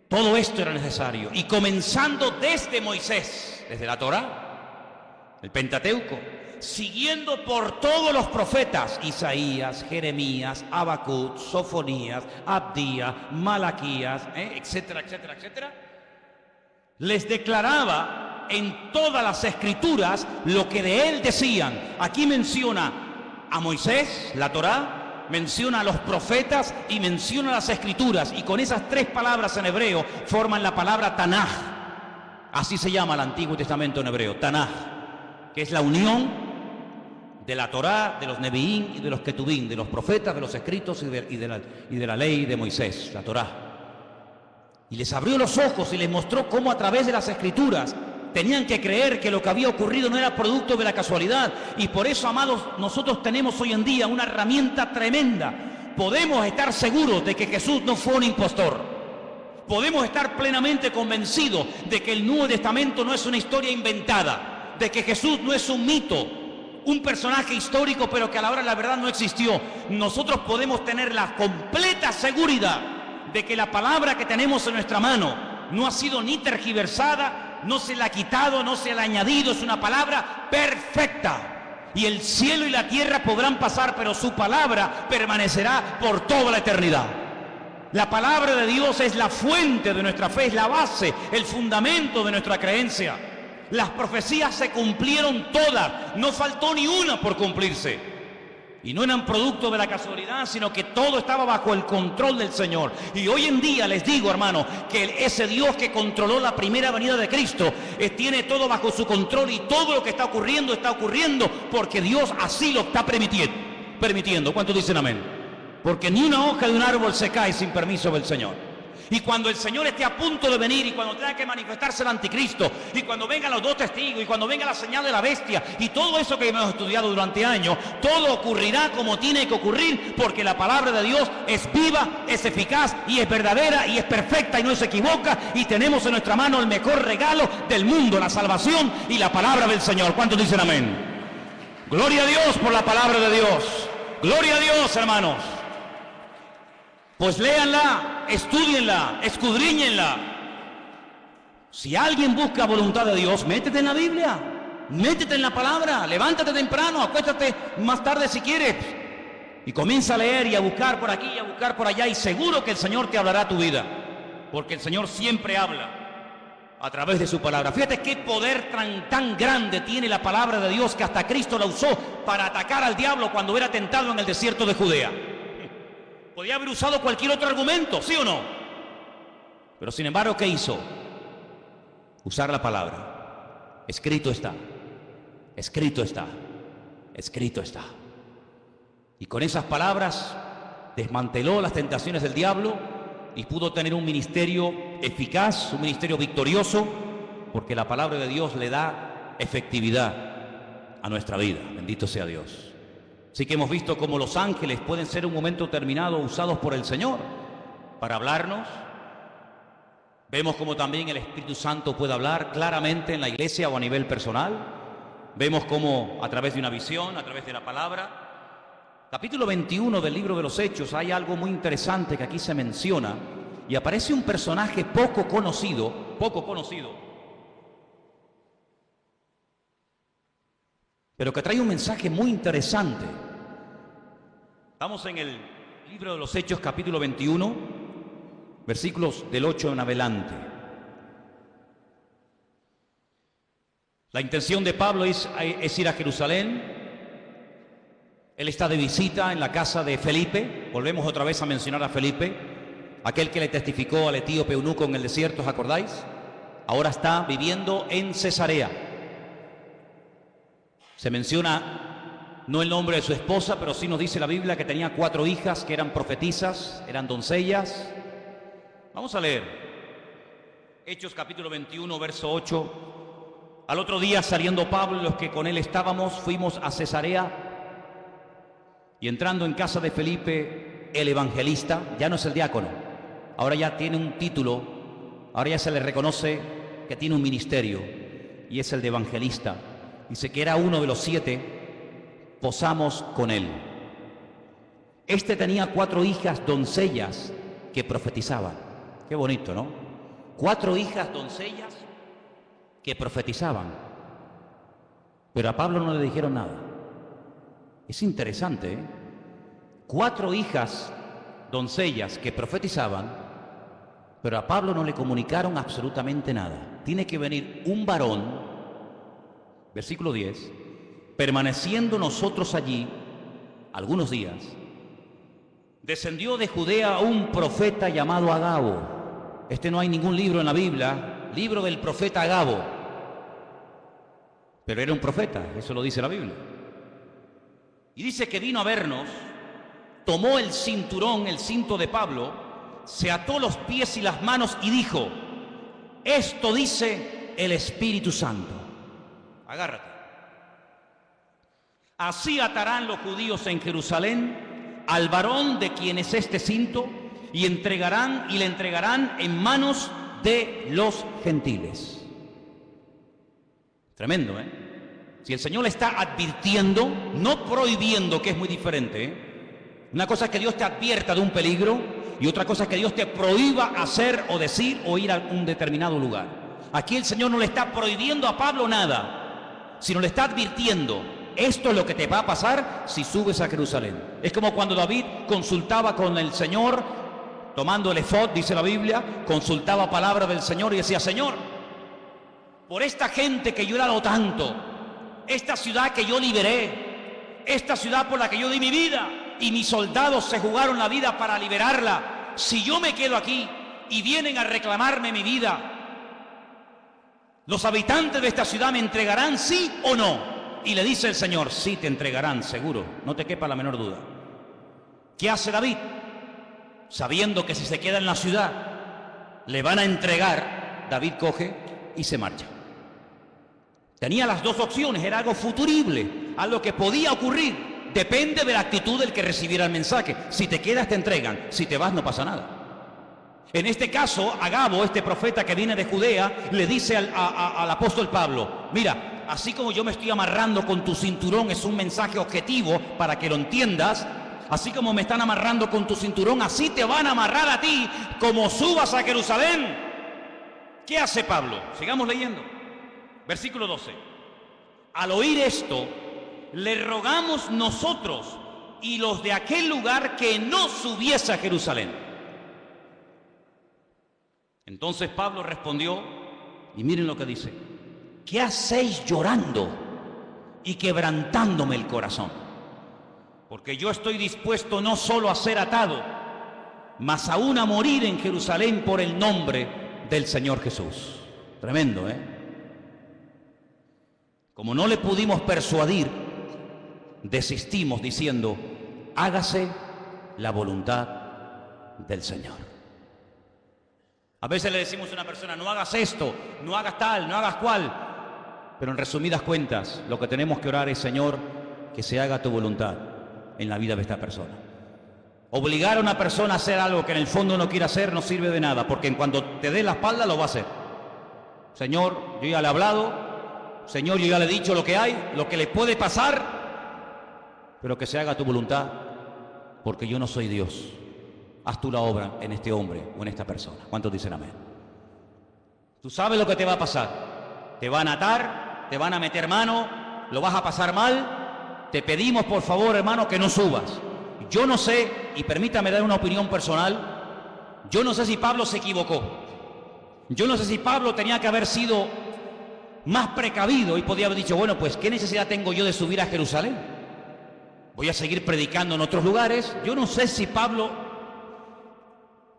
todo esto era necesario. Y comenzando desde Moisés, desde la Torá, el Pentateuco, siguiendo por todos los profetas, Isaías, Jeremías, Habacuc, Sofonías, Abdías, Malaquías, etcétera, etcétera, etcétera, les declaraba en todas las escrituras lo que de él decían. Aquí menciona a Moisés, la Torá, menciona a los profetas y menciona las escrituras, y con esas tres palabras en hebreo forman la palabra Tanaj. Así se llama el Antiguo Testamento en hebreo, Tanaj, que es la unión de la Torá, de los Neviín y de los Ketubín, de los profetas, de los escritos y de la ley de Moisés, la Torá. Y les abrió los ojos y les mostró cómo a través de las escrituras tenían que creer que lo que había ocurrido no era producto de la casualidad. Y por eso, amados, nosotros tenemos hoy en día una herramienta tremenda. Podemos estar seguros de que Jesús no fue un impostor. Podemos estar plenamente convencidos de que el Nuevo Testamento no es una historia inventada, de que Jesús no es un mito, un personaje histórico, pero que a la hora de la verdad no existió. Nosotros podemos tener la completa seguridad de que la palabra que tenemos en nuestra mano no ha sido ni tergiversada, no se la ha quitado, no se la ha añadido. Es una palabra perfecta. Y el cielo y la tierra podrán pasar, pero su palabra permanecerá por toda la eternidad. La palabra de Dios es la fuente de nuestra fe, es la base, el fundamento de nuestra creencia. Las profecías se cumplieron todas, no faltó ni una por cumplirse. Y no eran producto de la casualidad, sino que todo estaba bajo el control del Señor. Y hoy en día les digo, hermano, que ese Dios que controló la primera venida de Cristo tiene todo bajo su control, y todo lo que está ocurriendo porque Dios así lo está permitiendo. ¿Cuántos dicen amén? Porque ni una hoja de un árbol se cae sin permiso del Señor. Y cuando el Señor esté a punto de venir, y cuando tenga que manifestarse el anticristo, y cuando vengan los dos testigos, y cuando venga la señal de la bestia, y todo eso que hemos estudiado durante años, todo ocurrirá como tiene que ocurrir, porque la palabra de Dios es viva, es eficaz, y es verdadera, y es perfecta, y no se equivoca, y tenemos en nuestra mano el mejor regalo del mundo, la salvación y la palabra del Señor. ¿Cuántos dicen amén? Gloria a Dios por la palabra de Dios. Gloria a Dios, hermanos. Pues léanla, estudienla, escudriñenla. Si alguien busca voluntad de Dios, métete en la Biblia, métete en la palabra, levántate temprano, acuéstate más tarde si quieres, y comienza a leer y a buscar por aquí y a buscar por allá, y seguro que el Señor te hablará tu vida, porque el Señor siempre habla a través de su palabra. Fíjate qué poder tan grande tiene la palabra de Dios, que hasta Cristo la usó para atacar al diablo cuando era tentado en el desierto de Judea. Podía haber usado cualquier otro argumento, ¿sí o no? Pero sin embargo, ¿qué hizo? Usar la palabra. Escrito está, escrito está, escrito está. Y con esas palabras desmanteló las tentaciones del diablo y pudo tener un ministerio eficaz, un ministerio victorioso, porque la palabra de Dios le da efectividad a nuestra vida. Bendito sea Dios. Sí que hemos visto cómo los ángeles pueden ser en un momento determinado usados por el Señor para hablarnos. Vemos como también el Espíritu Santo puede hablar claramente en la iglesia o a nivel personal. Vemos cómo a través de una visión, a través de la palabra. Capítulo 21 del libro de los Hechos, hay algo muy interesante que aquí se menciona y aparece un personaje poco conocido, pero que trae un mensaje muy interesante. Estamos en el libro de los Hechos, capítulo 21, versículos del 8 en adelante. La intención de Pablo es ir a Jerusalén. Él está de visita en la casa de Felipe. Volvemos otra vez a mencionar a Felipe, aquel que le testificó al etíope eunuco en el desierto, ¿os acordáis? Ahora está viviendo en Cesarea. Se menciona no el nombre de su esposa, pero sí nos dice la Biblia que tenía 4 hijas que eran profetisas, eran doncellas. Vamos a leer Hechos capítulo 21, verso 8. Al otro día, saliendo Pablo y los que con él estábamos, fuimos a Cesarea, y entrando en casa de Felipe, el evangelista, ya no es el diácono, ahora ya tiene un título, ahora ya se le reconoce que tiene un ministerio, y es el de evangelista. Dice que era uno de los 7, posamos con él. Este tenía 4 hijas doncellas que profetizaban. Qué bonito, ¿no? 4 hijas doncellas que profetizaban, pero a Pablo no le dijeron nada. Es interesante, ¿eh? 4 hijas doncellas que profetizaban, pero a Pablo no le comunicaron absolutamente nada. Tiene que venir un varón, versículo 10, permaneciendo nosotros allí algunos días, descendió de Judea un profeta llamado Agabo. No hay ningún libro en la Biblia, libro del profeta Agabo, pero era un profeta, eso lo dice la Biblia. Y dice que vino a vernos, tomó el cinturón, el cinto de Pablo, se ató los pies y las manos y dijo: esto dice el Espíritu Santo. Agárrate. Así atarán los judíos en Jerusalén al varón de quien es este cinto, y le entregarán en manos de los gentiles. Tremendo, ¿eh? Si el Señor le está advirtiendo, no prohibiendo, que es muy diferente, ¿eh? Una cosa es que Dios te advierta de un peligro y otra cosa es que Dios te prohíba hacer o decir o ir a un determinado lugar. Aquí el Señor no le está prohibiendo a Pablo nada, sino le está advirtiendo: esto es lo que te va a pasar si subes a Jerusalén. Es como cuando David consultaba con el Señor, tomando el efod, dice la Biblia, consultaba palabra del Señor y decía: Señor, por esta gente que yo he dado tanto, esta ciudad que yo liberé, esta ciudad por la que yo di mi vida y mis soldados se jugaron la vida para liberarla, si yo me quedo aquí y vienen a reclamarme mi vida, ¿los habitantes de esta ciudad me entregarán, sí o no? Y le dice el Señor: sí, te entregarán, seguro, no te quepa la menor duda. ¿Qué hace David? Sabiendo que si se queda en la ciudad le van a entregar, David coge y se marcha. Tenía las 2 opciones, era algo futurible, algo que podía ocurrir. Depende de la actitud del que recibiera el mensaje. Si te quedas te entregan, si te vas no pasa nada. En este caso, Agabo, este profeta que viene de Judea, le dice al apóstol Pablo: mira, así como yo me estoy amarrando con tu cinturón, es un mensaje objetivo para que lo entiendas. Así como me están amarrando con tu cinturón, así te van a amarrar a ti como subas a Jerusalén. ¿Qué hace Pablo? Sigamos leyendo. Versículo 12. Al oír esto, le rogamos nosotros y los de aquel lugar que no subiese a Jerusalén. Entonces Pablo respondió, y miren lo que dice: ¿qué hacéis llorando y quebrantándome el corazón? Porque yo estoy dispuesto no solo a ser atado, mas aún a morir en Jerusalén por el nombre del Señor Jesús. Tremendo, ¿eh? Como no le pudimos persuadir, desistimos diciendo: hágase la voluntad del Señor. A veces le decimos a una persona: no hagas esto, no hagas tal, no hagas cual. Pero en resumidas cuentas, lo que tenemos que orar es: Señor, que se haga tu voluntad en la vida de esta persona. Obligar a una persona a hacer algo que en el fondo no quiere hacer no sirve de nada, porque en cuanto te dé la espalda lo va a hacer. Señor, yo ya le he hablado, Señor, yo ya le he dicho lo que hay, lo que le puede pasar, pero que se haga tu voluntad, porque yo no soy Dios. Haz tú la obra en este hombre o en esta persona. ¿Cuántos dicen amén? Tú sabes lo que te va a pasar. Te van a atar, te van a meter mano, lo vas a pasar mal. Te pedimos, por favor, hermano, que no subas. Yo no sé, y permítame dar una opinión personal, yo no sé si Pablo se equivocó. Yo no sé si Pablo tenía que haber sido más precavido y podía haber dicho, bueno, pues, ¿qué necesidad tengo yo de subir a Jerusalén? Voy a seguir predicando en otros lugares. Yo no sé si Pablo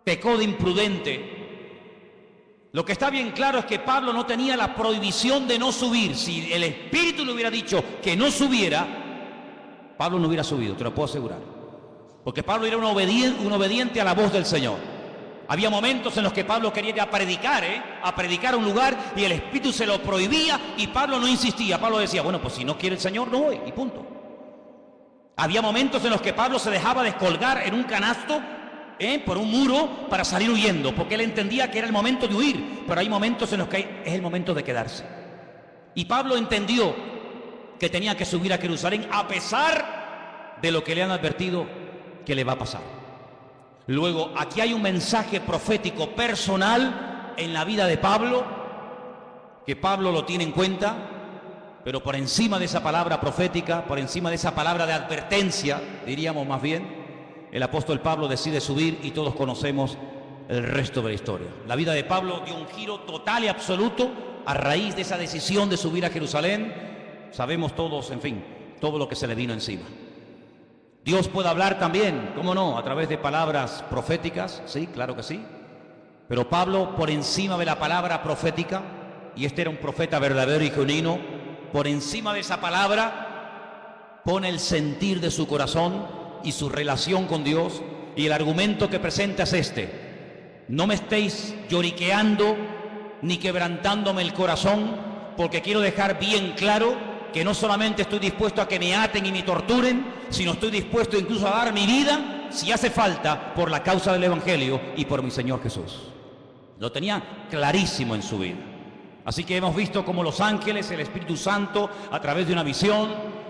pecó de imprudente. Lo que está bien claro es que Pablo no tenía la prohibición de no subir. Si el Espíritu le hubiera dicho que no subiera, Pablo no hubiera subido, te lo puedo asegurar. Porque Pablo era un obediente a la voz del Señor. Había momentos en los que Pablo quería ir a predicar a un lugar y el Espíritu se lo prohibía y Pablo no insistía. Pablo decía, bueno, pues si no quiere el Señor, no voy, y punto. Había momentos en los que Pablo se dejaba descolgar en un canasto por un muro para salir huyendo, porque él entendía que era el momento de huir, pero hay momentos en los que es el momento de quedarse. Y Pablo entendió que tenía que subir a Jerusalén a pesar de lo que le han advertido que le va a pasar. Luego, aquí hay un mensaje profético personal en la vida de Pablo, que Pablo lo tiene en cuenta, pero por encima de esa palabra profética, por encima de esa palabra de advertencia, diríamos más bien, el apóstol Pablo decide subir y todos conocemos el resto de la historia. La vida de Pablo dio un giro total y absoluto a raíz de esa decisión de subir a Jerusalén. Sabemos todos, en fin, todo lo que se le vino encima. Dios puede hablar también, ¿cómo no?, a través de palabras proféticas, sí, claro que sí. Pero Pablo, por encima de la palabra profética, y este era un profeta verdadero y genuino, por encima de esa palabra pone el sentir de su corazón y su relación con Dios, y el argumento que presenta es este: no me estéis lloriqueando ni quebrantándome el corazón, porque quiero dejar bien claro que no solamente estoy dispuesto a que me aten y me torturen, sino estoy dispuesto incluso a dar mi vida, si hace falta, por la causa del Evangelio y por mi Señor Jesús. Lo tenía clarísimo en su vida. Así que hemos visto cómo los ángeles, el Espíritu Santo, a través de una visión,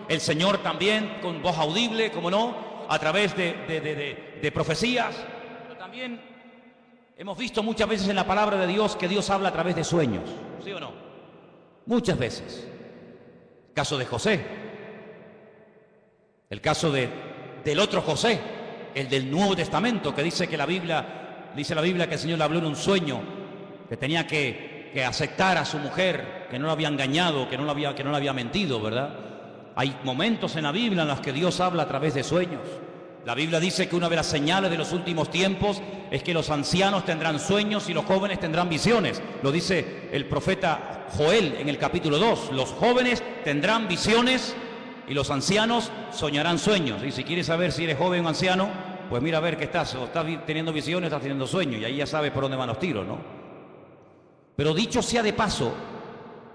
el Señor también con voz audible, como no, a través de profecías, pero también hemos visto muchas veces en la palabra de Dios que Dios habla a través de sueños, ¿sí o no? Muchas veces. El caso de José, el caso del otro José, el del Nuevo Testamento, que dice la Biblia que el Señor le habló en un sueño, que tenía que aceptar a su mujer, que no la había engañado, que no la había mentido, ¿verdad? Hay momentos en la Biblia en los que Dios habla a través de sueños. La Biblia dice que una de las señales de los últimos tiempos es que los ancianos tendrán sueños y los jóvenes tendrán visiones. Lo dice el profeta Joel en el capítulo 2. Los jóvenes tendrán visiones y los ancianos soñarán sueños. Y si quieres saber si eres joven o anciano, pues mira a ver qué estás. O estás teniendo visiones, estás teniendo sueños, y ahí ya sabes por dónde van los tiros, ¿no? Pero dicho sea de paso,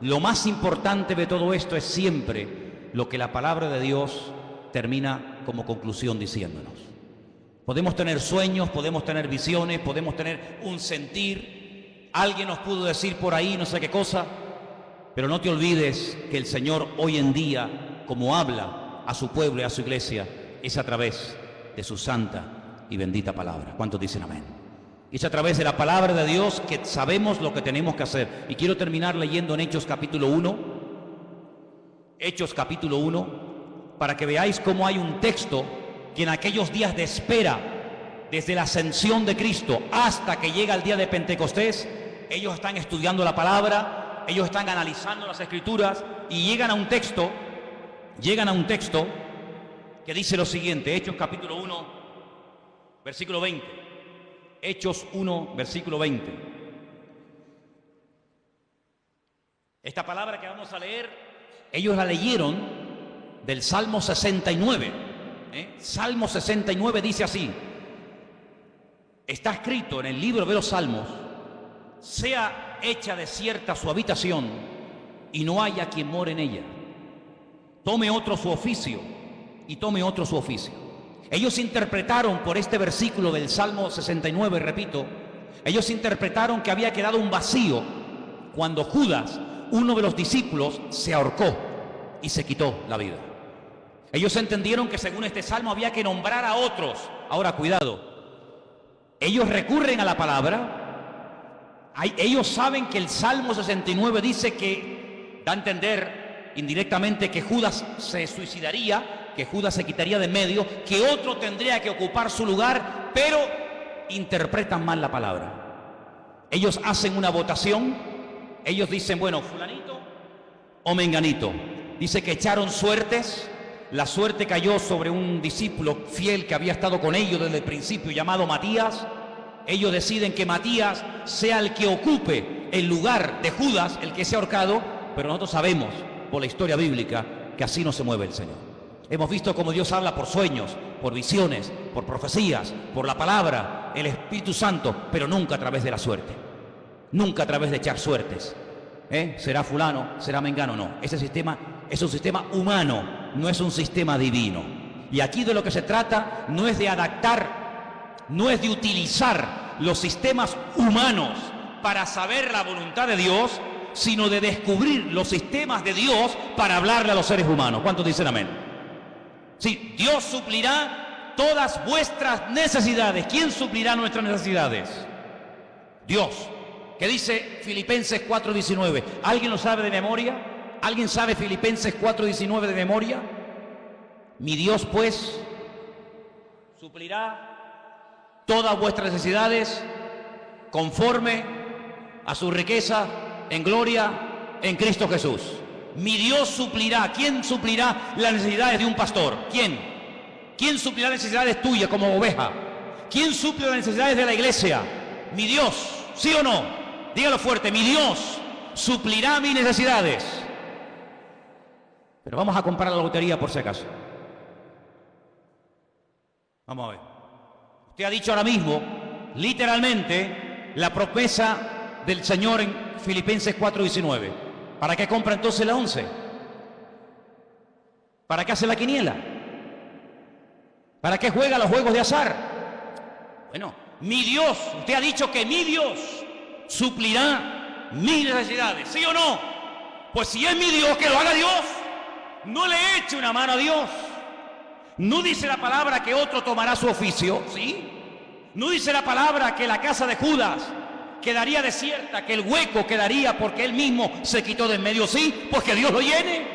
lo más importante de todo esto es siempre lo que la palabra de Dios termina como conclusión diciéndonos. Podemos tener sueños, podemos tener visiones, podemos tener un sentir. Alguien nos pudo decir por ahí no sé qué cosa, pero no te olvides que el Señor hoy en día, como habla a su pueblo y a su iglesia, es a través de su santa y bendita palabra. ¿Cuántos dicen amén? Es a través de la palabra de Dios que sabemos lo que tenemos que hacer. Y quiero terminar leyendo en Hechos capítulo 1. Hechos capítulo 1. Para que veáis cómo hay un texto que en aquellos días de espera, desde la ascensión de Cristo hasta que llega el día de Pentecostés, ellos están estudiando la palabra, ellos están analizando las Escrituras y llegan a un texto que dice lo siguiente, Hechos capítulo 1, versículo 20. Hechos 1, versículo 20. Esta palabra que vamos a leer, ellos la leyeron del Salmo 69. Salmo 69 dice así: está escrito en el libro de los Salmos, sea hecha desierta su habitación y no haya quien more en ella. Tome otro su oficio y tome otro su oficio. Ellos interpretaron por este versículo del Salmo 69, repito, ellos interpretaron que había quedado un vacío cuando Judas, uno de los discípulos, se ahorcó y se quitó la vida. Ellos entendieron que según este salmo había que nombrar a otros. Ahora, cuidado, ellos recurren a la palabra, ellos saben que el Salmo 69 dice que, da a entender indirectamente que Judas se suicidaría, que Judas se quitaría de en medio, que otro tendría que ocupar su lugar, pero interpretan mal la palabra. Ellos hacen una votación, ellos dicen, bueno, fulanito o menganito. Dice que echaron suertes, la suerte cayó sobre un discípulo fiel que había estado con ellos desde el principio, llamado Matías. Ellos deciden que Matías sea el que ocupe el lugar de Judas, el que se ha ahorcado, pero nosotros sabemos por la historia bíblica que así no se mueve el Señor. Hemos visto cómo Dios habla por sueños, por visiones, por profecías, por la palabra, el Espíritu Santo, pero nunca a través de la suerte, nunca a través de echar suertes. Será fulano, será mengano, no. Ese sistema es un sistema humano, no es un sistema divino. Y aquí de lo que se trata no es de adaptar, no es de utilizar los sistemas humanos para saber la voluntad de Dios, sino de descubrir los sistemas de Dios para hablarle a los seres humanos. ¿Cuántos dicen amén? Sí, Dios suplirá todas vuestras necesidades. ¿Quién suplirá nuestras necesidades? Dios. ¿Qué dice Filipenses 4:19? ¿Alguien lo sabe de memoria? ¿Alguien sabe Filipenses 4:19 de memoria? Mi Dios, pues, suplirá todas vuestras necesidades conforme a su riqueza en gloria en Cristo Jesús. Mi Dios suplirá. ¿Quién suplirá las necesidades de un pastor? ¿Quién? ¿Quién suplirá las necesidades tuyas como oveja? ¿Quién suple las necesidades de la iglesia? Mi Dios. ¿Sí o no? Dígalo fuerte. Mi Dios suplirá mis necesidades. Pero vamos a comprar la lotería por si acaso. Vamos a ver. Usted ha dicho ahora mismo, literalmente, la promesa del Señor en Filipenses 4:19. ¿Para qué compra entonces la 11? ¿Para qué hace la quiniela? ¿Para qué juega los juegos de azar? Bueno, mi Dios, usted ha dicho que mi Dios suplirá mis necesidades, ¿sí o no? Pues si es mi Dios, que lo haga Dios. No le eche una mano a Dios. No dice la palabra que otro tomará su oficio, ¿sí? No dice la palabra que la casa de Judas quedaría desierta, que el hueco quedaría porque él mismo se quitó de en medio, sí, pues que Dios lo llene.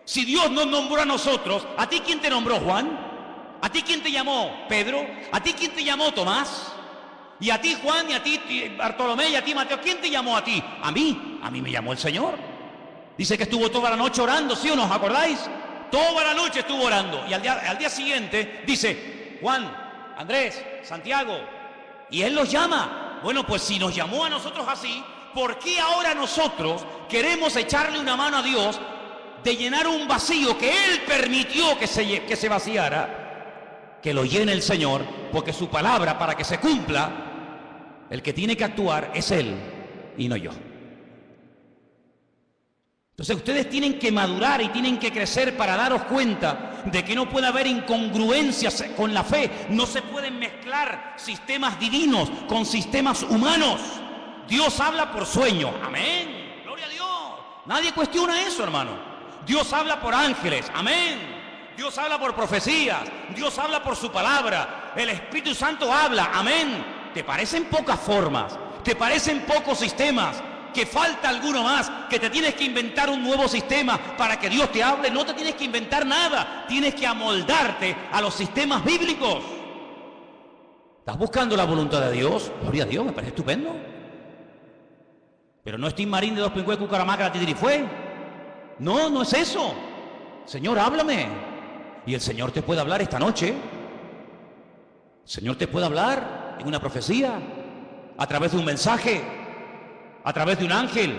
Si Dios nos nombró a nosotros, ¿a ti quién te nombró, Juan? ¿A ti quién te llamó, Pedro? ¿A ti quién te llamó, Tomás? Y a ti, Juan, y a ti, Bartolomé, y a ti, Mateo. ¿Quién te llamó a ti? A mí me llamó el Señor. Dice que estuvo toda la noche orando, ¿sí o no? ¿Os acordáis? Toda la noche estuvo orando. Y al día siguiente dice, Juan, Andrés, Santiago, y Él los llama. Bueno, pues si nos llamó a nosotros así, ¿por qué ahora nosotros queremos echarle una mano a Dios de llenar un vacío que Él permitió que se vaciara? Que lo llene el Señor, porque su palabra, para que se cumpla, el que tiene que actuar es Él y no yo. Entonces ustedes tienen que madurar y tienen que crecer para daros cuenta de que no puede haber incongruencias con la fe. No se pueden mezclar sistemas divinos con sistemas humanos. Dios habla por sueño. Amén. Gloria a Dios. Nadie cuestiona eso, hermano. Dios habla por ángeles. Amén. Dios habla por profecías. Dios habla por su palabra. El Espíritu Santo habla. Amén. ¿Te parecen pocas formas? ¿Te parecen pocos sistemas? ¿Que falta alguno más? ¿Que te tienes que inventar un nuevo sistema para que Dios te hable? No te tienes que inventar nada. Tienes que amoldarte a los sistemas bíblicos. ¿Estás buscando la voluntad de Dios? Gloria a Dios, me parece estupendo. Pero no es Tim Marín de Dos Pingües, Cucaramaca, la Titirifue. No, no es eso. Señor, háblame. Y el Señor te puede hablar esta noche. El Señor te puede hablar en una profecía, a través de un mensaje, a través de un ángel.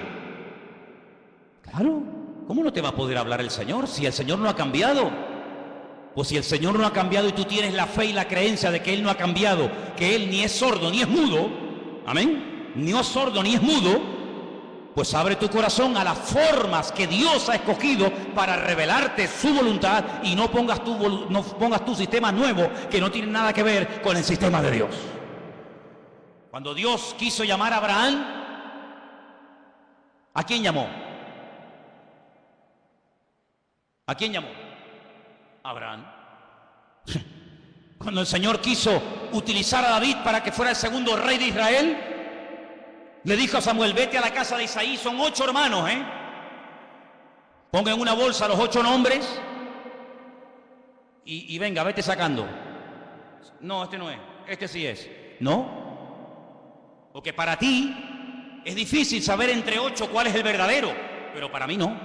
Claro, ¿cómo no te va a poder hablar el Señor si el Señor no ha cambiado? Pues si el Señor no ha cambiado y tú tienes la fe y la creencia de que Él no ha cambiado, que Él ni es sordo ni es mudo, amén, ni es sordo ni es mudo, Pues abre tu corazón a las formas que Dios ha escogido para revelarte su voluntad y no pongas tu sistema nuevo que no tiene nada que ver con el sistema de Dios. Cuando Dios quiso llamar a Abraham, ¿a quién llamó? ¿A quién llamó? A Abraham. Cuando el Señor quiso utilizar a David para que fuera el segundo rey de Israel, le dijo a Samuel: vete a la casa de Isaí, son 8 hermanos, ponga en una bolsa los 8 nombres y venga, vete sacando. No, este no es, este sí es. No, porque para ti es difícil saber entre 8 cuál es el verdadero, pero para mí no.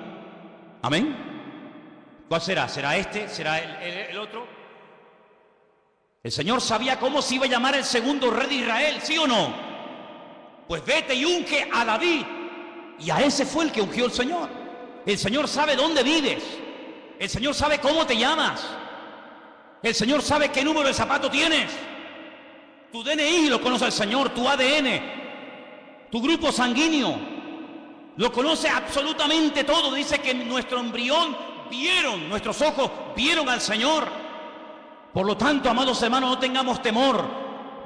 Amén. ¿Cuál será? ¿Será este? ¿Será el otro? El Señor sabía cómo se iba a llamar el segundo rey de Israel, ¿sí o no? Pues vete y unge a David. Y a ese fue el que ungió el Señor. El Señor sabe dónde vives. El Señor sabe cómo te llamas. El Señor sabe qué número de zapato tienes. Tu DNI lo conoce el Señor, tu ADN, tu grupo sanguíneo. Lo conoce absolutamente todo. Dice que nuestro embrión nuestros ojos vieron al Señor. Por lo tanto, amados hermanos, no tengamos temor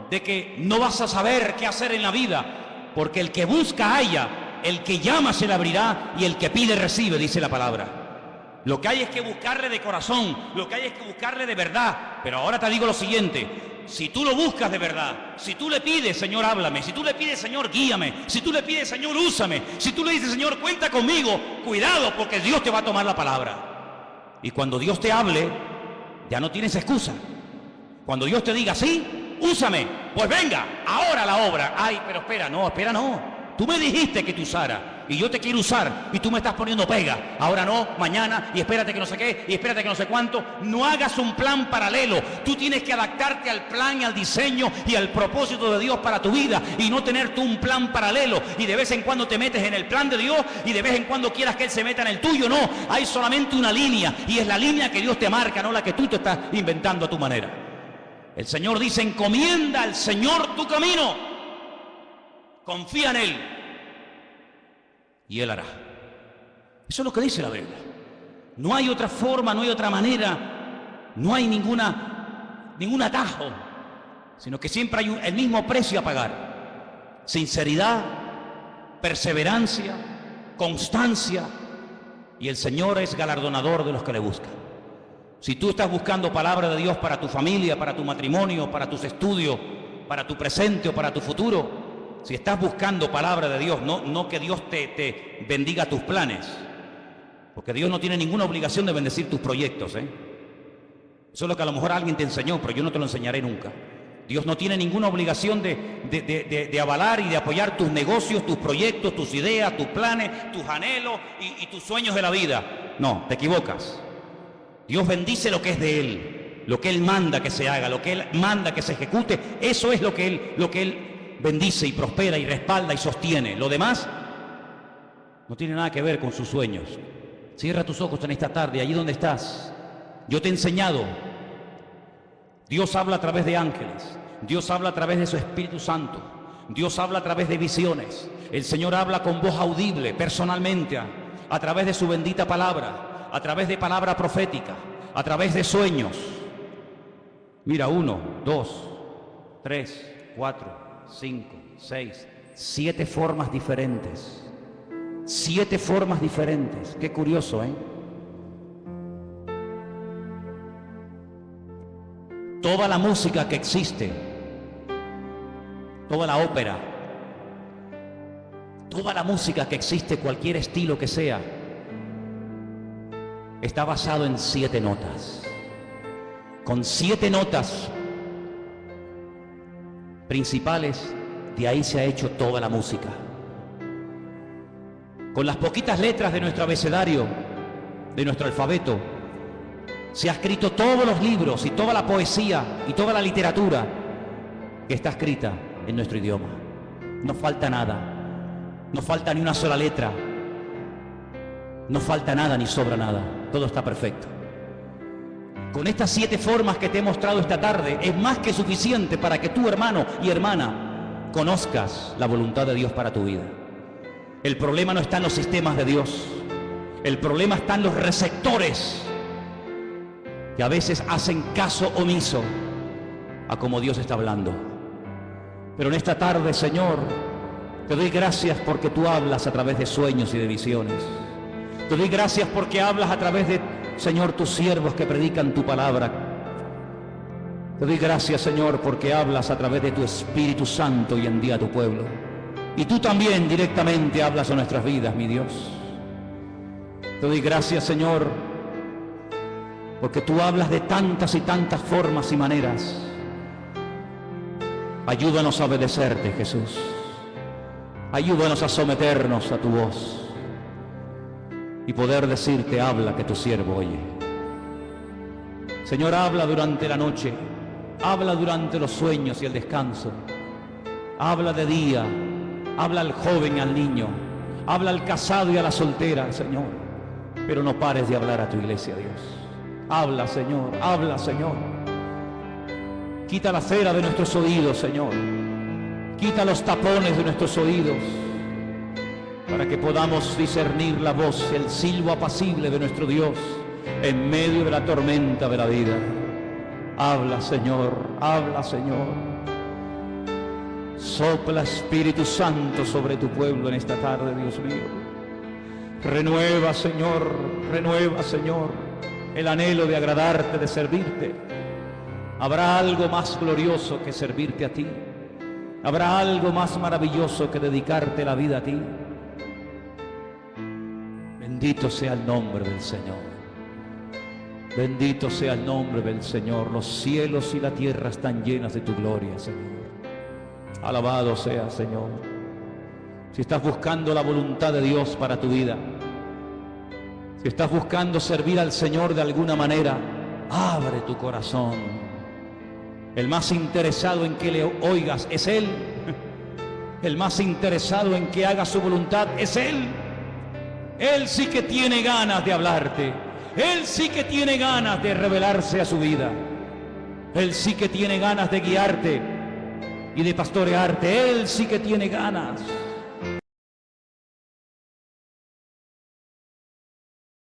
de que no vas a saber qué hacer en la vida, porque el que busca halla, el que llama se le abrirá y el que pide recibe, dice la palabra. Lo que hay es que buscarle de corazón, lo que hay es que buscarle de verdad. Pero ahora te digo lo siguiente: si tú lo buscas de verdad, si tú le pides: Señor, háblame, si tú le pides: Señor, guíame, si tú le pides: Señor, úsame, si tú le dices: Señor, cuenta conmigo, cuidado, porque Dios te va a tomar la palabra. Y cuando Dios te hable, ya no tienes excusa. Cuando Dios te diga: sí, úsame, pues venga, ahora la obra. Ay, pero espera, no. Tú me dijiste que te usara y yo te quiero usar y tú me estás poniendo pega. Ahora no, mañana, y espérate que no sé qué, y espérate que no sé cuánto. No hagas un plan paralelo. Tú tienes que adaptarte al plan y al diseño y al propósito de Dios para tu vida, y no tener tú un plan paralelo y de vez en cuando te metes en el plan de Dios y de vez en cuando quieras que Él se meta en el tuyo. No, hay solamente una línea, y es la línea que Dios te marca, no la que tú te estás inventando a tu manera. El Señor dice: encomienda al Señor tu camino, confía en Él y Él hará. Eso es lo que dice la Biblia. No hay otra forma, no hay otra manera, no hay ningún atajo, sino que siempre hay el mismo precio a pagar: sinceridad, perseverancia, constancia, y el Señor es galardonador de los que le buscan. Si tú estás buscando palabra de Dios para tu familia, para tu matrimonio, para tus estudios, para tu presente o para tu futuro, si estás buscando palabra de Dios, no que Dios te bendiga tus planes, porque Dios no tiene ninguna obligación de bendecir tus proyectos, Eso es lo que a lo mejor alguien te enseñó, pero yo no te lo enseñaré nunca. Dios no tiene ninguna obligación de avalar y de apoyar tus negocios, tus proyectos, tus ideas, tus planes, tus anhelos y tus sueños de la vida. No, te equivocas. Dios bendice lo que es de Él, lo que Él manda que se haga, lo que Él manda que se ejecute. Eso es lo que Él bendice y prospera y respalda y sostiene. Lo demás no tiene nada que ver con sus sueños. Cierra tus ojos en esta tarde, allí donde estás. Yo te he enseñado. Dios habla a través de ángeles. Dios habla a través de su Espíritu Santo. Dios habla a través de visiones. El Señor habla con voz audible, personalmente, a través de su bendita palabra, a través de palabra profética, a través de sueños. Mira, 1, 2, 3, 4, 5, 6, 7 formas diferentes. 7 formas diferentes. Qué curioso, Toda la música que existe, toda la ópera, toda la música que existe, cualquier estilo que sea, está basado en 7 notas. Con 7 notas principales, de ahí se ha hecho toda la música. Con las poquitas letras de nuestro abecedario, de nuestro alfabeto, se ha escrito todos los libros y toda la poesía y toda la literatura que está escrita en nuestro idioma. No falta nada, no falta ni una sola letra, no falta nada ni sobra nada, todo está perfecto. Con estas 7 formas que te he mostrado esta tarde, es más que suficiente para que tú, hermano y hermana, conozcas la voluntad de Dios para tu vida. El problema no está en los sistemas de Dios. El problema está en los receptores que a veces hacen caso omiso a como Dios está hablando. Pero en esta tarde, Señor, te doy gracias porque tú hablas a través de sueños y de visiones. Te doy gracias porque hablas a través de, Señor, tus siervos que predican tu palabra. Te doy gracias, Señor, porque hablas a través de tu Espíritu Santo y envía a tu pueblo. Y tú también directamente hablas a nuestras vidas, mi Dios. Te doy gracias, Señor, porque tú hablas de tantas y tantas formas y maneras. Ayúdanos a obedecerte, Jesús. Ayúdanos a someternos a tu voz y poder decirte, habla, que tu siervo oye. Señor, habla durante la noche, habla durante los sueños y el descanso. Habla de día, habla al joven y al niño, habla al casado y a la soltera, Señor. Pero no pares de hablar a tu iglesia, Dios. Habla, Señor, habla, Señor. Quita la cera de nuestros oídos, Señor. Quita los tapones de nuestros oídos para que podamos discernir la voz, el silbo apacible de nuestro Dios en medio de la tormenta de la vida. Habla, Señor, habla, Señor. Sopla, Espíritu Santo, sobre tu pueblo en esta tarde, Dios mío. Renueva, Señor, el anhelo de agradarte, de servirte. Habrá algo más glorioso que servirte a ti. Habrá algo más maravilloso que dedicarte la vida a ti. Bendito sea el nombre del Señor. Bendito sea el nombre del Señor. Los cielos y la tierra están llenas de tu gloria, Señor. Alabado sea, Señor. Si estás buscando la voluntad de Dios para tu vida, si estás buscando servir al Señor de alguna manera, abre tu corazón. El más interesado en que le oigas es Él. El más interesado en que hagas su voluntad es Él. Él sí que tiene ganas de hablarte. Él sí que tiene ganas de revelarse a su vida. Él sí que tiene ganas de guiarte y de pastorearte. Él sí que tiene ganas.